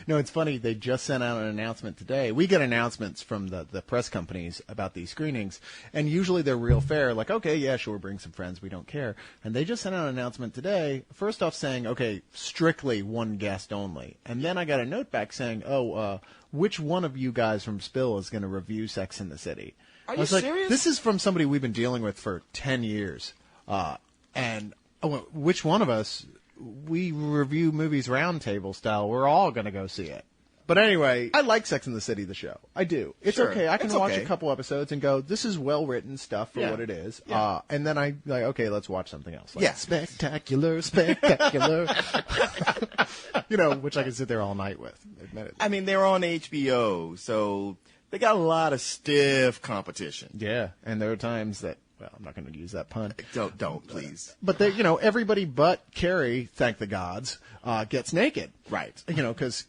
No, it's funny. They just sent out an announcement today. We get announcements from the press companies about these screenings, and usually they're real fair, like, okay, yeah, sure, bring some friends, we don't care. And they just sent out an announcement today, first off saying, okay, strictly one guest only. And then I got a note back saying, which one of you guys from Spill is going to review Sex and the City? Are I you was like, serious? this is from somebody we've been dealing with for 10 years. And which one of us, we review movies roundtable style. We're all going to go see it. But anyway, I like Sex and the City, the show. I do. It's Sure. okay. I can It's watch okay. a couple episodes and go, this is well-written stuff for Yeah. what it is. Yeah. And then I like, okay, let's watch something else. Like, Yeah. Spectacular. You know, which I can sit there all night with, admittedly. I mean, they're on HBO, so they got a lot of stiff competition. Yeah. And there are times that, well, I'm not going to use that pun. Don't please. But they, you know, everybody but Carrie, thank the gods, gets naked. Right. You know, because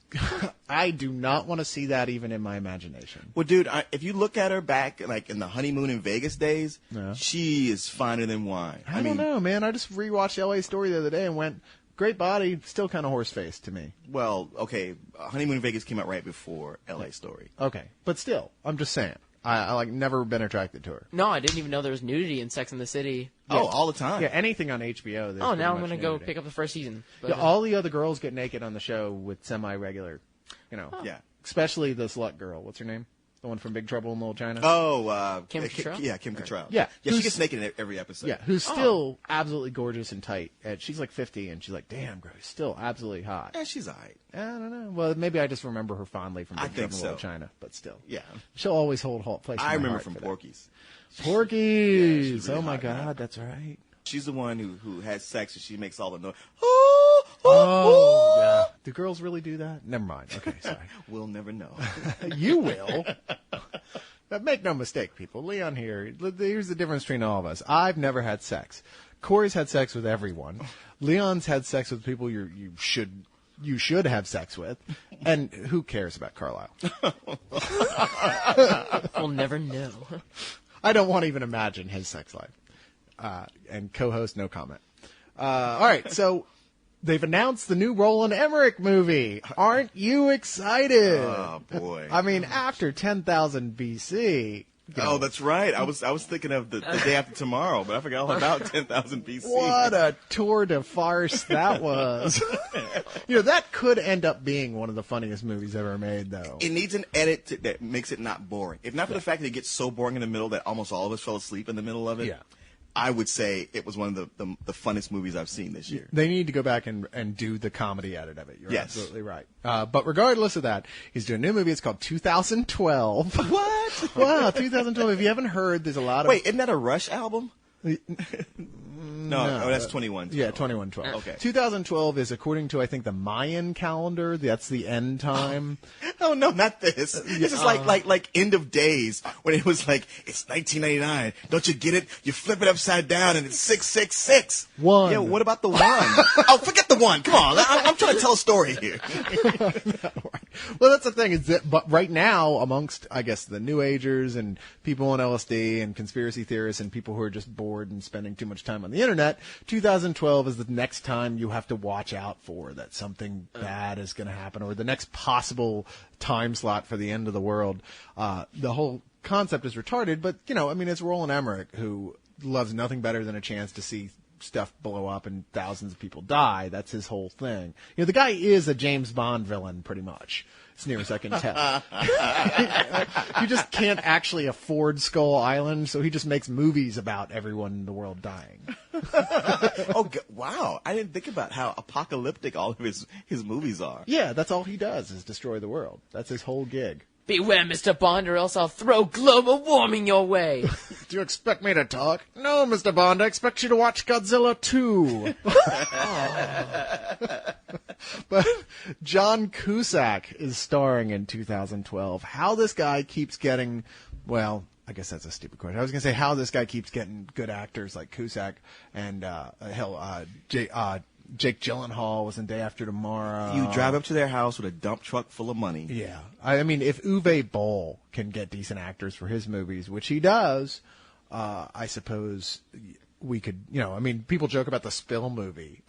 I do not want to see that even in my imagination. Well, dude, if you look at her back, like in the honeymoon in Vegas days, Yeah. she is finer than wine. I don't know, man. I just rewatched LA Story the other day and went, great body, still kind of horse-faced to me. Well, okay, honeymoon in Vegas came out right before L.A. Story. Okay. But still, I'm just saying. I like never been attracted to her. No, I didn't even know there was nudity in Sex and the City. Oh, all the time. Yeah, anything on HBO. Oh, now I'm gonna go pick up the first season. But, Yeah, all the other girls get naked on the show with semi-regular, you know. Yeah. Especially the slut girl. What's her name? The one from Big Trouble in Little China? Oh, Kim Cattrall? Yeah, Kim Cattrall. Yeah. she Who's- gets naked in every episode. Yeah, who's still absolutely gorgeous and tight. And she's like 50, and she's like, damn, bro, still absolutely hot. Yeah, she's all right. I don't know. Well, maybe I just remember her fondly from I Big think Trouble in Little so. China, but still. Yeah. She'll always hold place in I my remember heart from for that. Porky's. Porky's! really Oh, my hot, man. God, that's right. She's the one who has sex and she makes all the noise. Oh, yeah. Do girls really do that? Never mind. Okay, sorry. We'll never know. You will. But make no mistake, people. Leon here. Here's the difference between all of us. I've never had sex. Corey's had sex with everyone. Leon's had sex with people you should have sex with. And who cares about Carlisle? We'll never know. I don't want to even imagine his sex life. And co-host, no comment. All right, so they've announced the new Roland Emmerich movie. Aren't you excited? Oh, boy. I mean, after 10,000 BC... Oh, that's right. I was thinking of the day after tomorrow, but I forgot all about 10,000 BC. What a tour de farce that was. That could end up being one of the funniest movies ever made, though. It needs an edit that makes it not boring. If not for the fact that it gets so boring in the middle that almost all of us fell asleep in the middle of it, Yeah. I would say it was one of the funnest movies I've seen this year. They need to go back and do the comedy edit of it. You're Yes. absolutely right. But regardless of that, he's doing a new movie. It's called 2012. What? Wow, 2012. If you haven't heard, there's a lot of... Wait, isn't that a Rush album? No, oh, that's 21. Yeah, 2112. Okay. 2012 is, according to, I think, the Mayan calendar. That's the end time. Oh no, not this. This is like End of Days when it was like it's 1999. Don't you get it? You flip it upside down and it's 666. One. Yeah. What about the one? Oh, forget the one. Come on. I'm trying to tell a story here. Well, that's the thing is that, but right now, amongst, I guess, the New Agers and people on LSD and conspiracy theorists and people who are just bored and spending too much time on the internet, 2012 is the next time you have to watch out for that something bad is going to happen, or the next possible time slot for the end of the world. The whole concept is retarded, but, it's Roland Emmerich, who loves nothing better than a chance to see stuff blow up and thousands of people die. That's his whole thing. The guy is a James Bond villain, pretty much. As near as I can tell. He just can't actually afford Skull Island, so he just makes movies about everyone in the world dying. Oh, wow. I didn't think about how apocalyptic all of his movies are. Yeah, that's all he does is destroy the world. That's his whole gig. Beware, Mr. Bond, or else I'll throw global warming your way. Do you expect me to talk? No, Mr. Bond, I expect you to watch Godzilla 2. But John Cusack is starring in 2012. How this guy keeps getting, well, I guess that's a stupid question. I was going to say how this guy keeps getting good actors like Cusack and, Jake Gyllenhaal was in Day After Tomorrow. You drive up to their house with a dump truck full of money. Yeah. I mean, if Uwe Boll can get decent actors for his movies, which he does, I suppose we could, people joke about the Spill movie.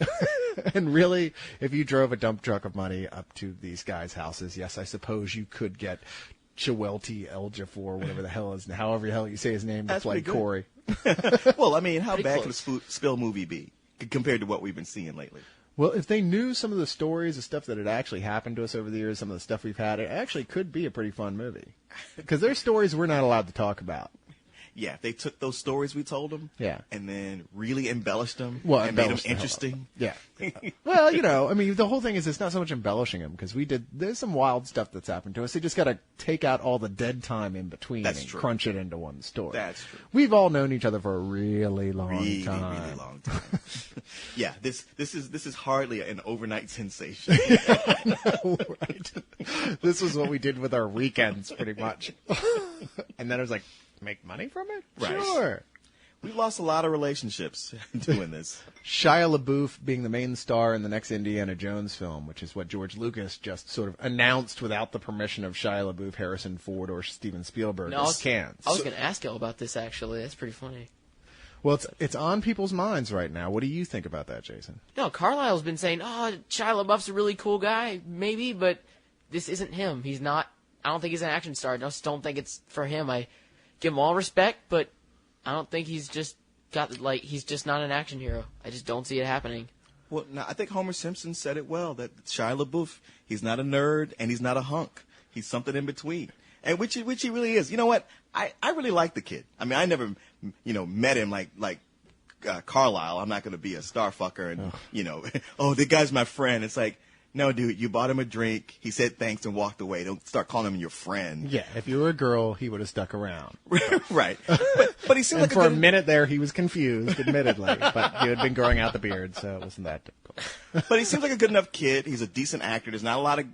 And really, if you drove a dump truck of money up to these guys' houses, yes, I suppose you could get Chiwetel Ejiofor, whatever the hell is, however the hell you say his name, to play Corey. Well, I mean, how Pretty bad close. could a Spill movie be compared to what we've been seeing lately? Well, if they knew some of the stories, the stuff that had actually happened to us over the years, some of the stuff we've had, it actually could be a pretty fun movie. Because there's stories we're not allowed to talk about. Yeah, if they took those stories we told them, Yeah. and then really embellished them, Well, and made them embellish the hell out of interesting. Yeah. Well, the whole thing is it's not so much embellishing them because there's some wild stuff that's happened to us. They just got to take out all the dead time in between That's and true. crunch it into one story. That's true. We've all known each other for a really long Really, time. really long time. Yeah, this is hardly an overnight sensation. Right. This was what we did with our weekends, pretty much. And then it was like, make money from it? Right. Sure. We've lost a lot of relationships doing this. Shia LaBeouf being the main star in the next Indiana Jones film, which is what George Lucas just sort of announced without the permission of Shia LaBeouf, Harrison Ford, or Steven Spielberg. No, I was going to ask y'all about this, actually. That's pretty funny. Well, it's on people's minds right now. What do you think about that, Jason? No, Carlisle's been saying, Shia LaBeouf's a really cool guy, maybe, but this isn't him. He's not, I don't think he's an action star. I just don't think it's for him. I give him all respect, but I don't think he's just not an action hero. I just don't see it happening. Well, now, I think Homer Simpson said it well, that Shia LaBeouf, he's not a nerd and he's not a hunk. He's something in between. And which he really is. You know what? I really like the kid. I mean, I never, met him like Carlisle. I'm not going to be a star fucker and, the guy's my friend. It's like, no, dude, you bought him a drink. He said thanks and walked away. Don't start calling him your friend. Yeah, if you were a girl, he would have stuck around. Right. But he seemed And like for a a good... minute there, he was confused, admittedly. But he had been growing out the beard, so it wasn't that difficult. But he seems like a good enough kid. He's a decent actor. There's not a lot of,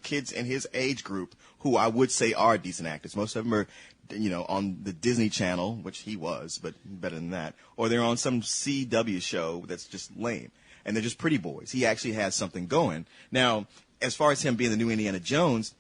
kids in his age group who I would say are decent actors. Most of them are on the Disney Channel, which he was, but better than that, or they're on some CW show that's just lame, and they're just pretty boys. He actually has something going. Now, as far as him being the new Indiana Jones,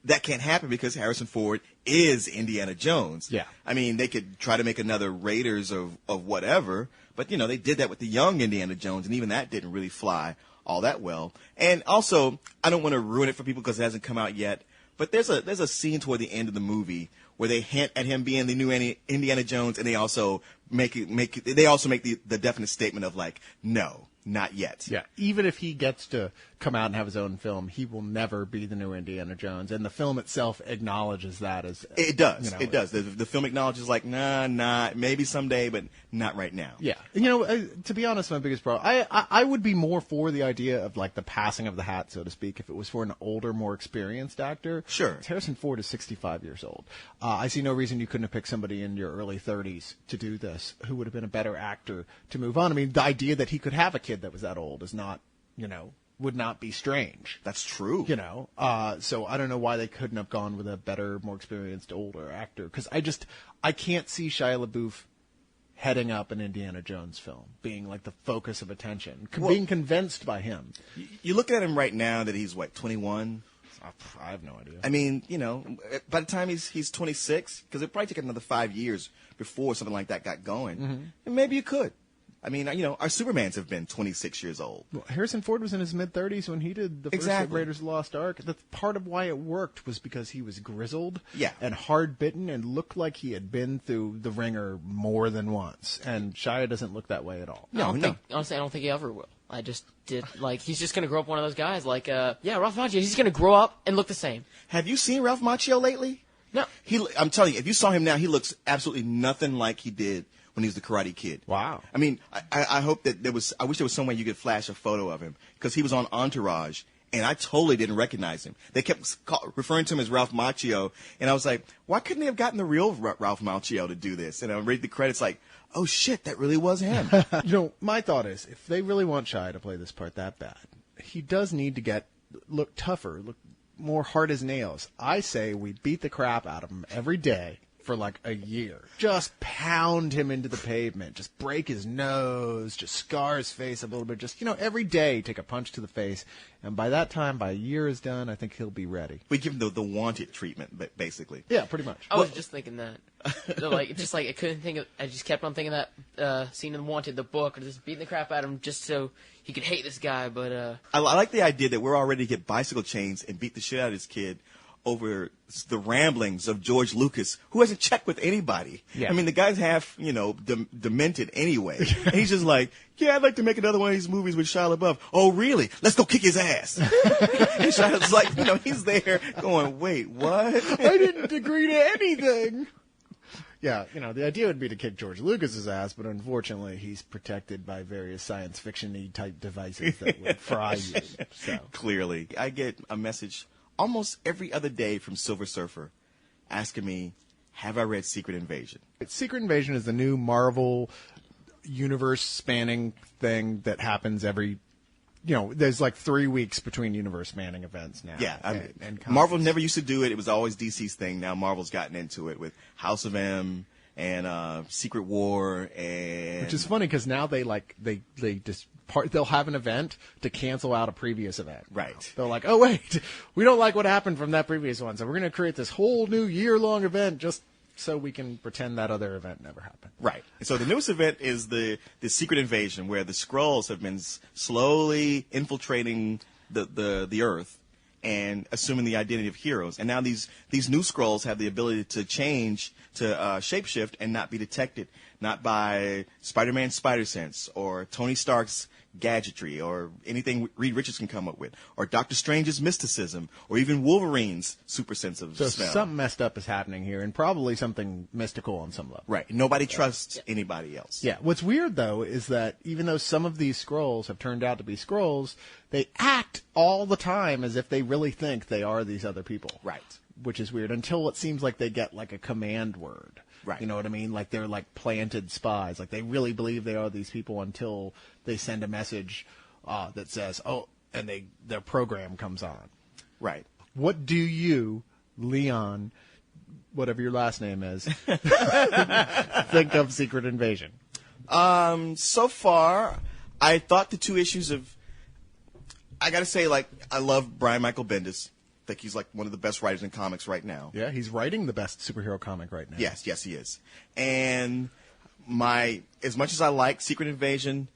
that can't happen because Harrison Ford is Indiana Jones. Yeah. I mean, they could try to make another Raiders of whatever, but, they did that with the young Indiana Jones, and even that didn't really fly all that well. And also, I don't want to ruin it for people because it hasn't come out yet, but there's a scene toward the end of the movie where they hint at him being the new Indiana Jones, and they also make the definite statement of like, no, not yet. Yeah, even if he gets to come out and have his own film, he will never be the new Indiana Jones, and the film itself acknowledges that as it does. It does. The film acknowledges like, nah, maybe someday, but not right now. Yeah, to be honest, my biggest problem, I would be more for the idea of like the passing of the hat, so to speak, if it was for an older, more experienced actor. Sure. Harrison Ford is 65 years old. I see no reason you couldn't have picked somebody in your early 30s to do this who would have been a better actor to move on. I mean, the idea that he could have a kid that was that old is not, would not be strange. That's true. So I don't know why they couldn't have gone with a better, more experienced, older actor. Because I can't see Shia LaBeouf heading up an Indiana Jones film, being like the focus of attention, being convinced by him. You look at him right now that he's, 21? I have no idea. I mean, by the time he's 26, because it'd probably take another 5 years before something like that got going, and maybe you could. I mean, our Supermans have been 26 years old. Well, Harrison Ford was in his mid-30s when he did the first Raiders of the Lost Ark. That's part of why it worked was because he was grizzled and hard-bitten and looked like he had been through the ringer more than once. And Shia doesn't look that way at all. Honestly, I don't think he ever will. I just did, he's just going to grow up one of those guys. Ralph Macchio, he's going to grow up and look the same. Have you seen Ralph Macchio lately? No. I'm telling you, if you saw him now, he looks absolutely nothing like he did when he was the Karate Kid. Wow. I mean, I hope that I wish there was some way you could flash a photo of him, because he was on Entourage, and I totally didn't recognize him. They kept referring to him as Ralph Macchio, and I was like, why couldn't they have gotten the real Ralph Macchio to do this? And I read the credits like, oh shit, that really was him. My thought is, if they really want Shia to play this part that bad, he does need to look tougher, look more hard as nails. I say we beat the crap out of him every day for a year. Just pound him into the pavement. Just break his nose. Just scar his face a little bit. Just, every day take a punch to the face. And by that time, by a year is done, I think he'll be ready. We give him the wanted treatment, basically. Yeah, pretty much. I was just thinking that. I couldn't think of, I just kept on thinking that scene in Wanted, the book, or just beating the crap out of him just so he could hate this guy, but I like the idea that we're all ready to get bicycle chains and beat the shit out of this kid over the ramblings of George Lucas, who hasn't checked with anybody. Yeah. I mean, the guy's half, demented anyway. And he's just like, yeah, I'd like to make another one of these movies with Shia LaBeouf. Oh, really? Let's go kick his ass. And Shia's like, he's there going, wait, what? I didn't agree to anything. Yeah, the idea would be to kick George Lucas's ass, but unfortunately he's protected by various science fiction-y type devices that would fry you. So. Clearly. I get a message almost every other day from Silver Surfer asking me, have I read Secret Invasion? Secret Invasion is the new Marvel universe-spanning thing that happens every, there's 3 weeks between universe-spanning events now. Yeah, and Marvel never used to do it. It was always DC's thing. Now Marvel's gotten into it with House of M and Secret War, and which is funny because now they they'll have an event to cancel out a previous event. Right. They're like, oh wait, we don't like what happened from that previous one, so we're going to create this whole new year-long event just so we can pretend that other event never happened. Right. So the newest event is the Secret Invasion, where the Skrulls have been slowly infiltrating the Earth and assuming the identity of heroes. And now these new Skrulls have the ability to change, to shapeshift and not be detected, not by Spider-Man's spider sense or Tony Stark's gadgetry or anything Reed Richards can come up with, or Doctor Strange's mysticism, or even Wolverine's super sense of smell. So something messed up is happening here, and probably something mystical on some level. Right. Nobody trusts anybody else. Yeah. What's weird, though, is that even though some of these Skrulls have turned out to be Skrulls, they act all the time as if they really think they are these other people. Right. Which is weird, until it seems like they get a command word. Right. You know what I mean? They're planted spies. They really believe they are these people until they send a message that says, oh, and their program comes on. Right. What do you, Leon, whatever your last name is, think of Secret Invasion? So far, I thought the 2 issues of, I gotta say, like, I love Brian Michael Bendis. I think he's like one of the best writers in comics right now. Yeah, he's writing the best superhero comic right now. Yes, he is. And as much as I like Secret Invasion,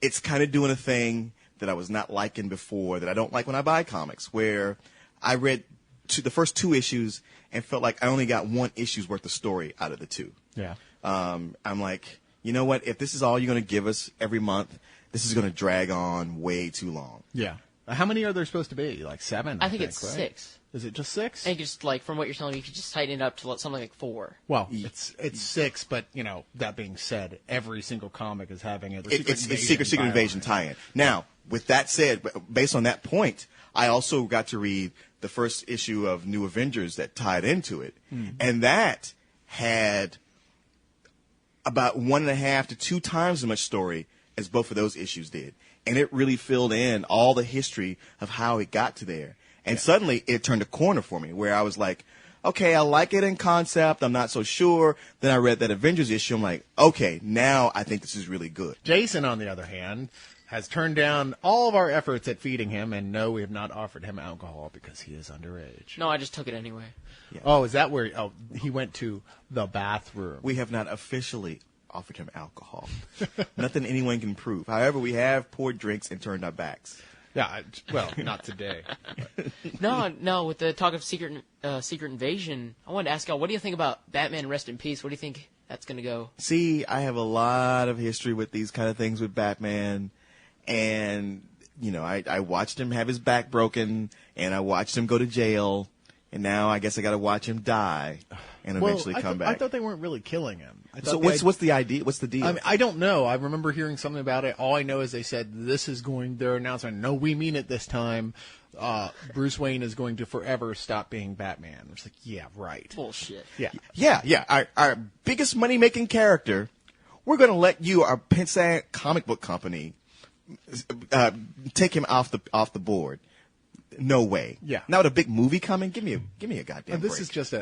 it's kind of doing a thing that I was not liking before, that I don't like when I buy comics, where I read the first 2 issues and felt like I only got 1 issue's worth of story out of the 2. Yeah. I'm like, you know what? If this is all you're going to give us every month, this is going to drag on way too long. Yeah. How many are there supposed to be? Like 7? I think it's right? 6. Is it just 6? I think it's like, from what you're telling me, you could just tighten it up to something like 4. Well, it's 6, but that being said, every single comic is having it. It's Secret Invasion tie-in. Now, with that said, based on that point, I also got to read the first issue of New Avengers that tied into it, and that had about 1.5 to 2 times as much story as both of those issues did. And it really filled in all the history of how it got to there. And suddenly it turned a corner for me where I was like, okay, I like it in concept. I'm not so sure. Then I read that Avengers issue. I'm like, okay, now I think this is really good. Jason, on the other hand, has turned down all of our efforts at feeding him, and no, we have not offered him alcohol because he is underage. No, I just took it anyway. Yeah. Oh, is that where? Oh, he went to the bathroom. We have not officially offered him alcohol. Nothing anyone can prove. However, we have poured drinks and turned our backs. Yeah, well, not today. No. With the talk of Secret Invasion, I wanted to ask y'all, what do you think about Batman Rest in Peace? What do you think that's going to go? See, I have a lot of history with these kind of things with Batman, and I watched him have his back broken, and I watched him go to jail, and now I guess I got to watch him die and eventually come back. I thought they weren't really killing him. So what's the idea? What's the deal? I mean, I don't know. I remember hearing something about it. All I know is they said their announcement. No, we mean it this time. Bruce Wayne is going to forever stop being Batman. It's like, yeah, right. Bullshit. Yeah. Our biggest money making character. We're going to let you, our Pensant comic book company, take him off the board. No way. Yeah. Now with a big movie coming, give me a goddamn This break. is just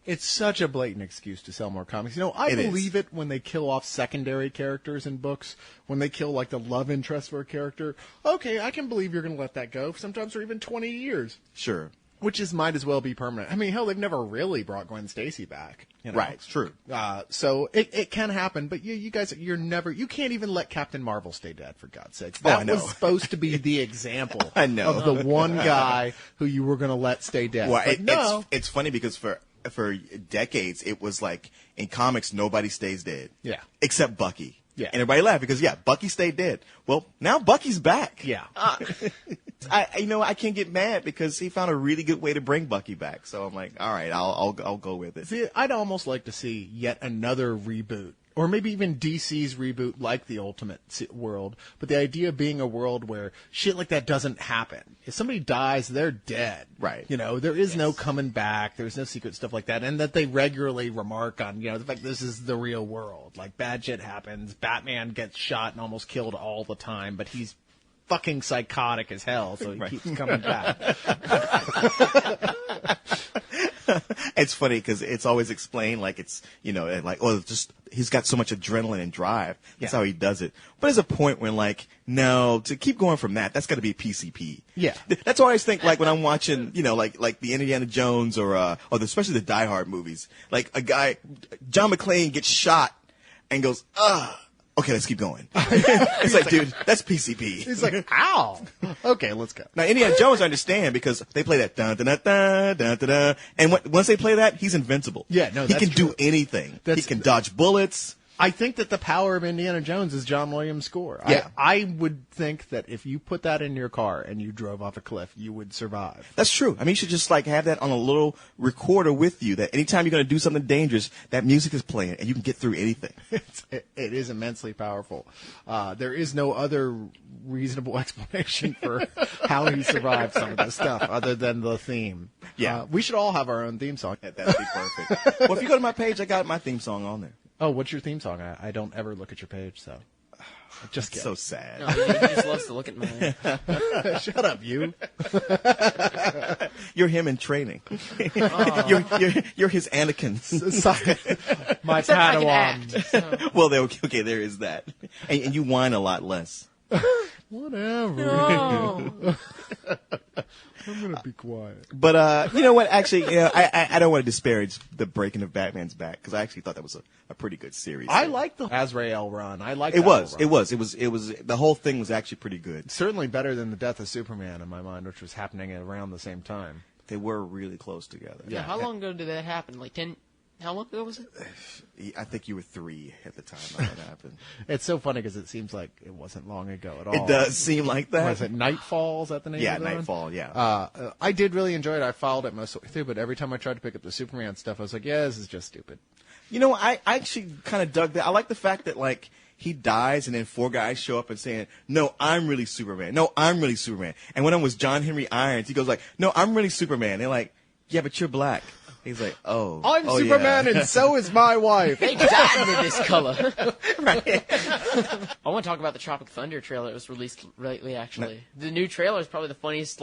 it's such a blatant excuse to sell more comics. I believe it when they kill off secondary characters in books, when they kill like the love interest for a character. Okay, I can believe you're going to let that go, sometimes for even 20 years. Sure. Which might as well be permanent. I mean, hell, they've never really brought Gwen Stacy back. Right, it's true. So it can happen, but you guys, you can't even let Captain Marvel stay dead, for God's sakes. I That know. was supposed to be the example I know. of the one guy who you were going to let stay dead. Well, But no. it's funny because for decades it was like in comics nobody stays dead. Yeah. Except Bucky. Yeah. And everybody laughed because Bucky stayed dead. Well, now Bucky's back. Yeah. I can't get mad because he found a really good way to bring Bucky back. So I'm like, all right, I'll go with it. See, I'd almost like to see yet another reboot, or maybe even DC's reboot like the Ultimate World. But the idea being a world where shit like that doesn't happen. If somebody dies, they're dead. Right. There is no coming back. There's no secret stuff like that. And that they regularly remark on, the fact this is the real world. Like, bad shit happens. Batman gets shot and almost killed all the time, but he's fucking psychotic as hell, so he keeps coming back. It's funny because it's always explained like it's, he's got so much adrenaline and drive. That's how he does it. But there's a point when no, to keep going from that's got to be PCP. Yeah. That's why I always think when I'm watching, like the Indiana Jones or especially the Die Hard movies, like a guy, John McClane gets shot and goes, okay, let's keep going. It's like, dude, that's PCP. He's like, ow. Okay, let's go. Now, Indiana Jones, I understand because they play that dun dun dun dun dun dun, dun and once they play that, he's invincible. Yeah, no, he that's can true. do anything. He can dodge bullets. I think that the power of Indiana Jones is John Williams' score. Yeah. I would think that if you put that in your car and you drove off a cliff, you would survive. That's true. I mean, you should just have that on a little recorder with you that anytime you're going to do something dangerous, that music is playing and you can get through anything. It is immensely powerful. There is no other reasonable explanation for how he survived some of this stuff other than the theme. Yeah. We should all have our own theme song. That'd be perfect. Well, if you go to my page, I got my theme song on there. Oh, what's your theme song? I don't ever look at your page, so. Just kidding. So sad. No, he just loves to look at mine. Shut up, you. You're him in training. You're his Anakin. My Except I can Padawan. act. So. Well, okay, there is that. And you whine a lot less. Whatever. No. I'm gonna be quiet. But you know what? Actually, I don't want to disparage the breaking of Batman's back because I actually thought that was a pretty good series. I like the Azrael run. I like it. That Was whole run. it was the whole thing was actually pretty good. Certainly better than the death of Superman in my mind, which was happening around the same time. They were really close together. Yeah, how long ago did that happen? Like 10? How long ago was it? I think you were 3 at the time when that happened. It's so funny because it seems like it wasn't long ago at all. It does seem like that. Was it Nightfall? Is that the name Yeah, of the one? Nightfall. Yeah. I did really enjoy it. I followed it most of the way through, but every time I tried to pick up the Superman stuff, I was like, yeah, this is just stupid. You know, I actually kind of dug that. I like the fact that, like, he dies and then 4 guys show up and saying, no, I'm really Superman. No, I'm really Superman. And one of them was John Henry Irons. He goes like, no, I'm really Superman. They're like, yeah, but you're black. He's like, oh. I'm oh, Superman yeah. and so is my wife. They dyed me this color. Right. I want to talk about the Tropic Thunder trailer that was released lately, actually. The new trailer is probably the funniest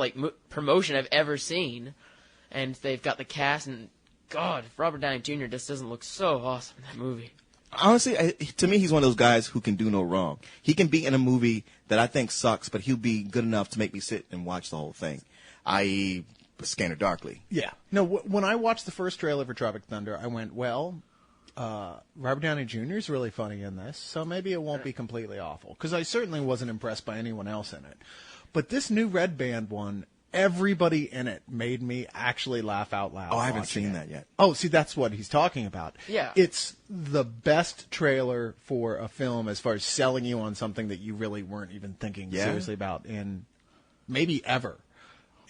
promotion I've ever seen. And they've got the cast, and God, Robert Downey Jr. just doesn't look so awesome in that movie. Honestly, to me, he's one of those guys who can do no wrong. He can be in a movie that I think sucks, but he'll be good enough to make me sit and watch the whole thing, i.e., Scanner Darkly. Yeah. No, when I watched the first trailer for Tropic Thunder, I went, well, Robert Downey Jr. is really funny in this, so maybe it won't be completely awful. Because I certainly wasn't impressed by anyone else in it. But this new Red Band one, everybody in it made me actually laugh out loud. Oh, I haven't watching seen it. that yet. Oh, see, that's what he's talking about. Yeah. It's the best trailer for a film as far as selling you on something that you really weren't even thinking seriously about in maybe ever.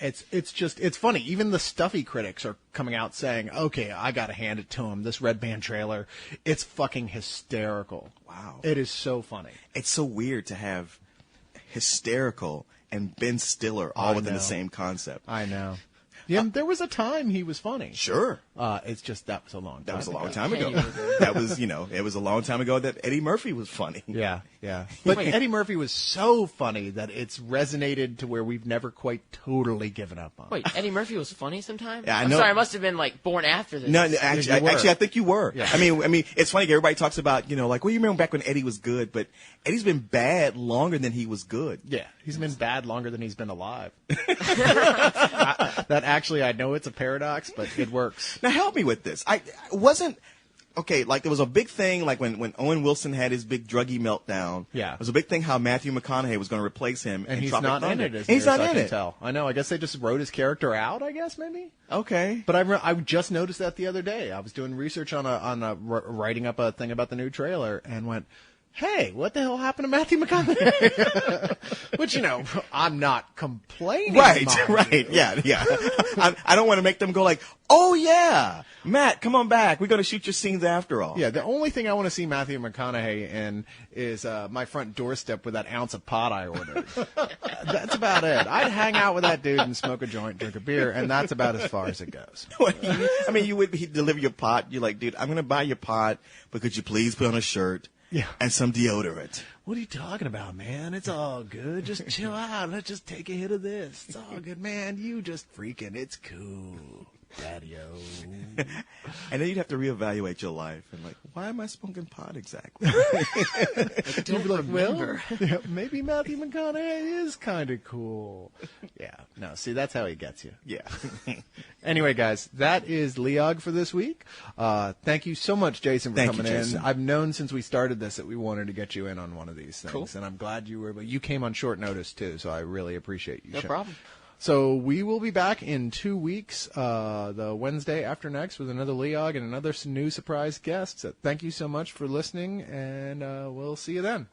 It's funny. Even the stuffy critics are coming out saying, okay, I got to hand it to him. This Red Band trailer, it's fucking hysterical. Wow. It is so funny. It's so weird to have hysterical and Ben Stiller all within know. the same concept. I know. Yeah, there was a time he was funny. Sure. It's just that was a long time That was a ago. long time ago. Can't even- That was, it was a long time ago that Eddie Murphy was funny. Yeah, yeah. But Eddie Murphy was so funny that it's resonated to where we've never quite totally given up on. Wait, Eddie Murphy was funny sometime? Yeah, I I'm know. sorry, I must have been, born after this. No, you actually, were. I think you were. Yeah. I mean, it's funny. Everybody talks about, well, you remember back when Eddie was good, but Eddie's been bad longer than he was good. Yeah, he's been bad longer than he's been alive. That actually, I know it's a paradox, but it works. Now help me with this. I wasn't okay. Like there was a big thing, like when Owen Wilson had his big druggy meltdown. Yeah. there was a big thing how Matthew McConaughey was going to replace him, And in he's Tropic not Thunder. in it. As He's near as not I in can it. tell. I know. I guess they just wrote his character out. I guess maybe. Okay. But I just noticed that the other day. I was doing research on writing up a thing about the new trailer and went, hey, what the hell happened to Matthew McConaughey? Which, I'm not complaining. Right, mind right, you. yeah. I don't want to make them go like, oh yeah, Matt, come on back. We're going to shoot your scenes after all. Yeah, the only thing I want to see Matthew McConaughey in is my front doorstep with that ounce of pot I ordered. That's about it. I'd hang out with that dude and smoke a joint, drink a beer, and that's about as far as it goes. I mean, he'd deliver your pot. You're like, dude, I'm going to buy your pot, but could you please put on a shirt? Yeah. And some deodorant. What are you talking about, man? It's all good. Just chill out. Let's just take a hit of this. It's all good, man. You just freaking. It's cool, Daddy-o. And then you'd have to reevaluate your life and like, why am I smoking pot exactly? You'd be like, well, yeah, maybe Matthew McConaughey is kind of cool. Yeah. No, see, that's how he gets you. Yeah. Anyway, guys, that is Leog for this week. Thank you so much, Jason, for Thank you, coming in. Jason. I've known since we started this that we wanted to get you in on one of these things, Cool. and I'm glad you were. But you came on short notice too, so I really appreciate you. No problem. So we will be back in 2 weeks, the Wednesday after next, with another Leog and another new surprise guest. So thank you so much for listening, and we'll see you then.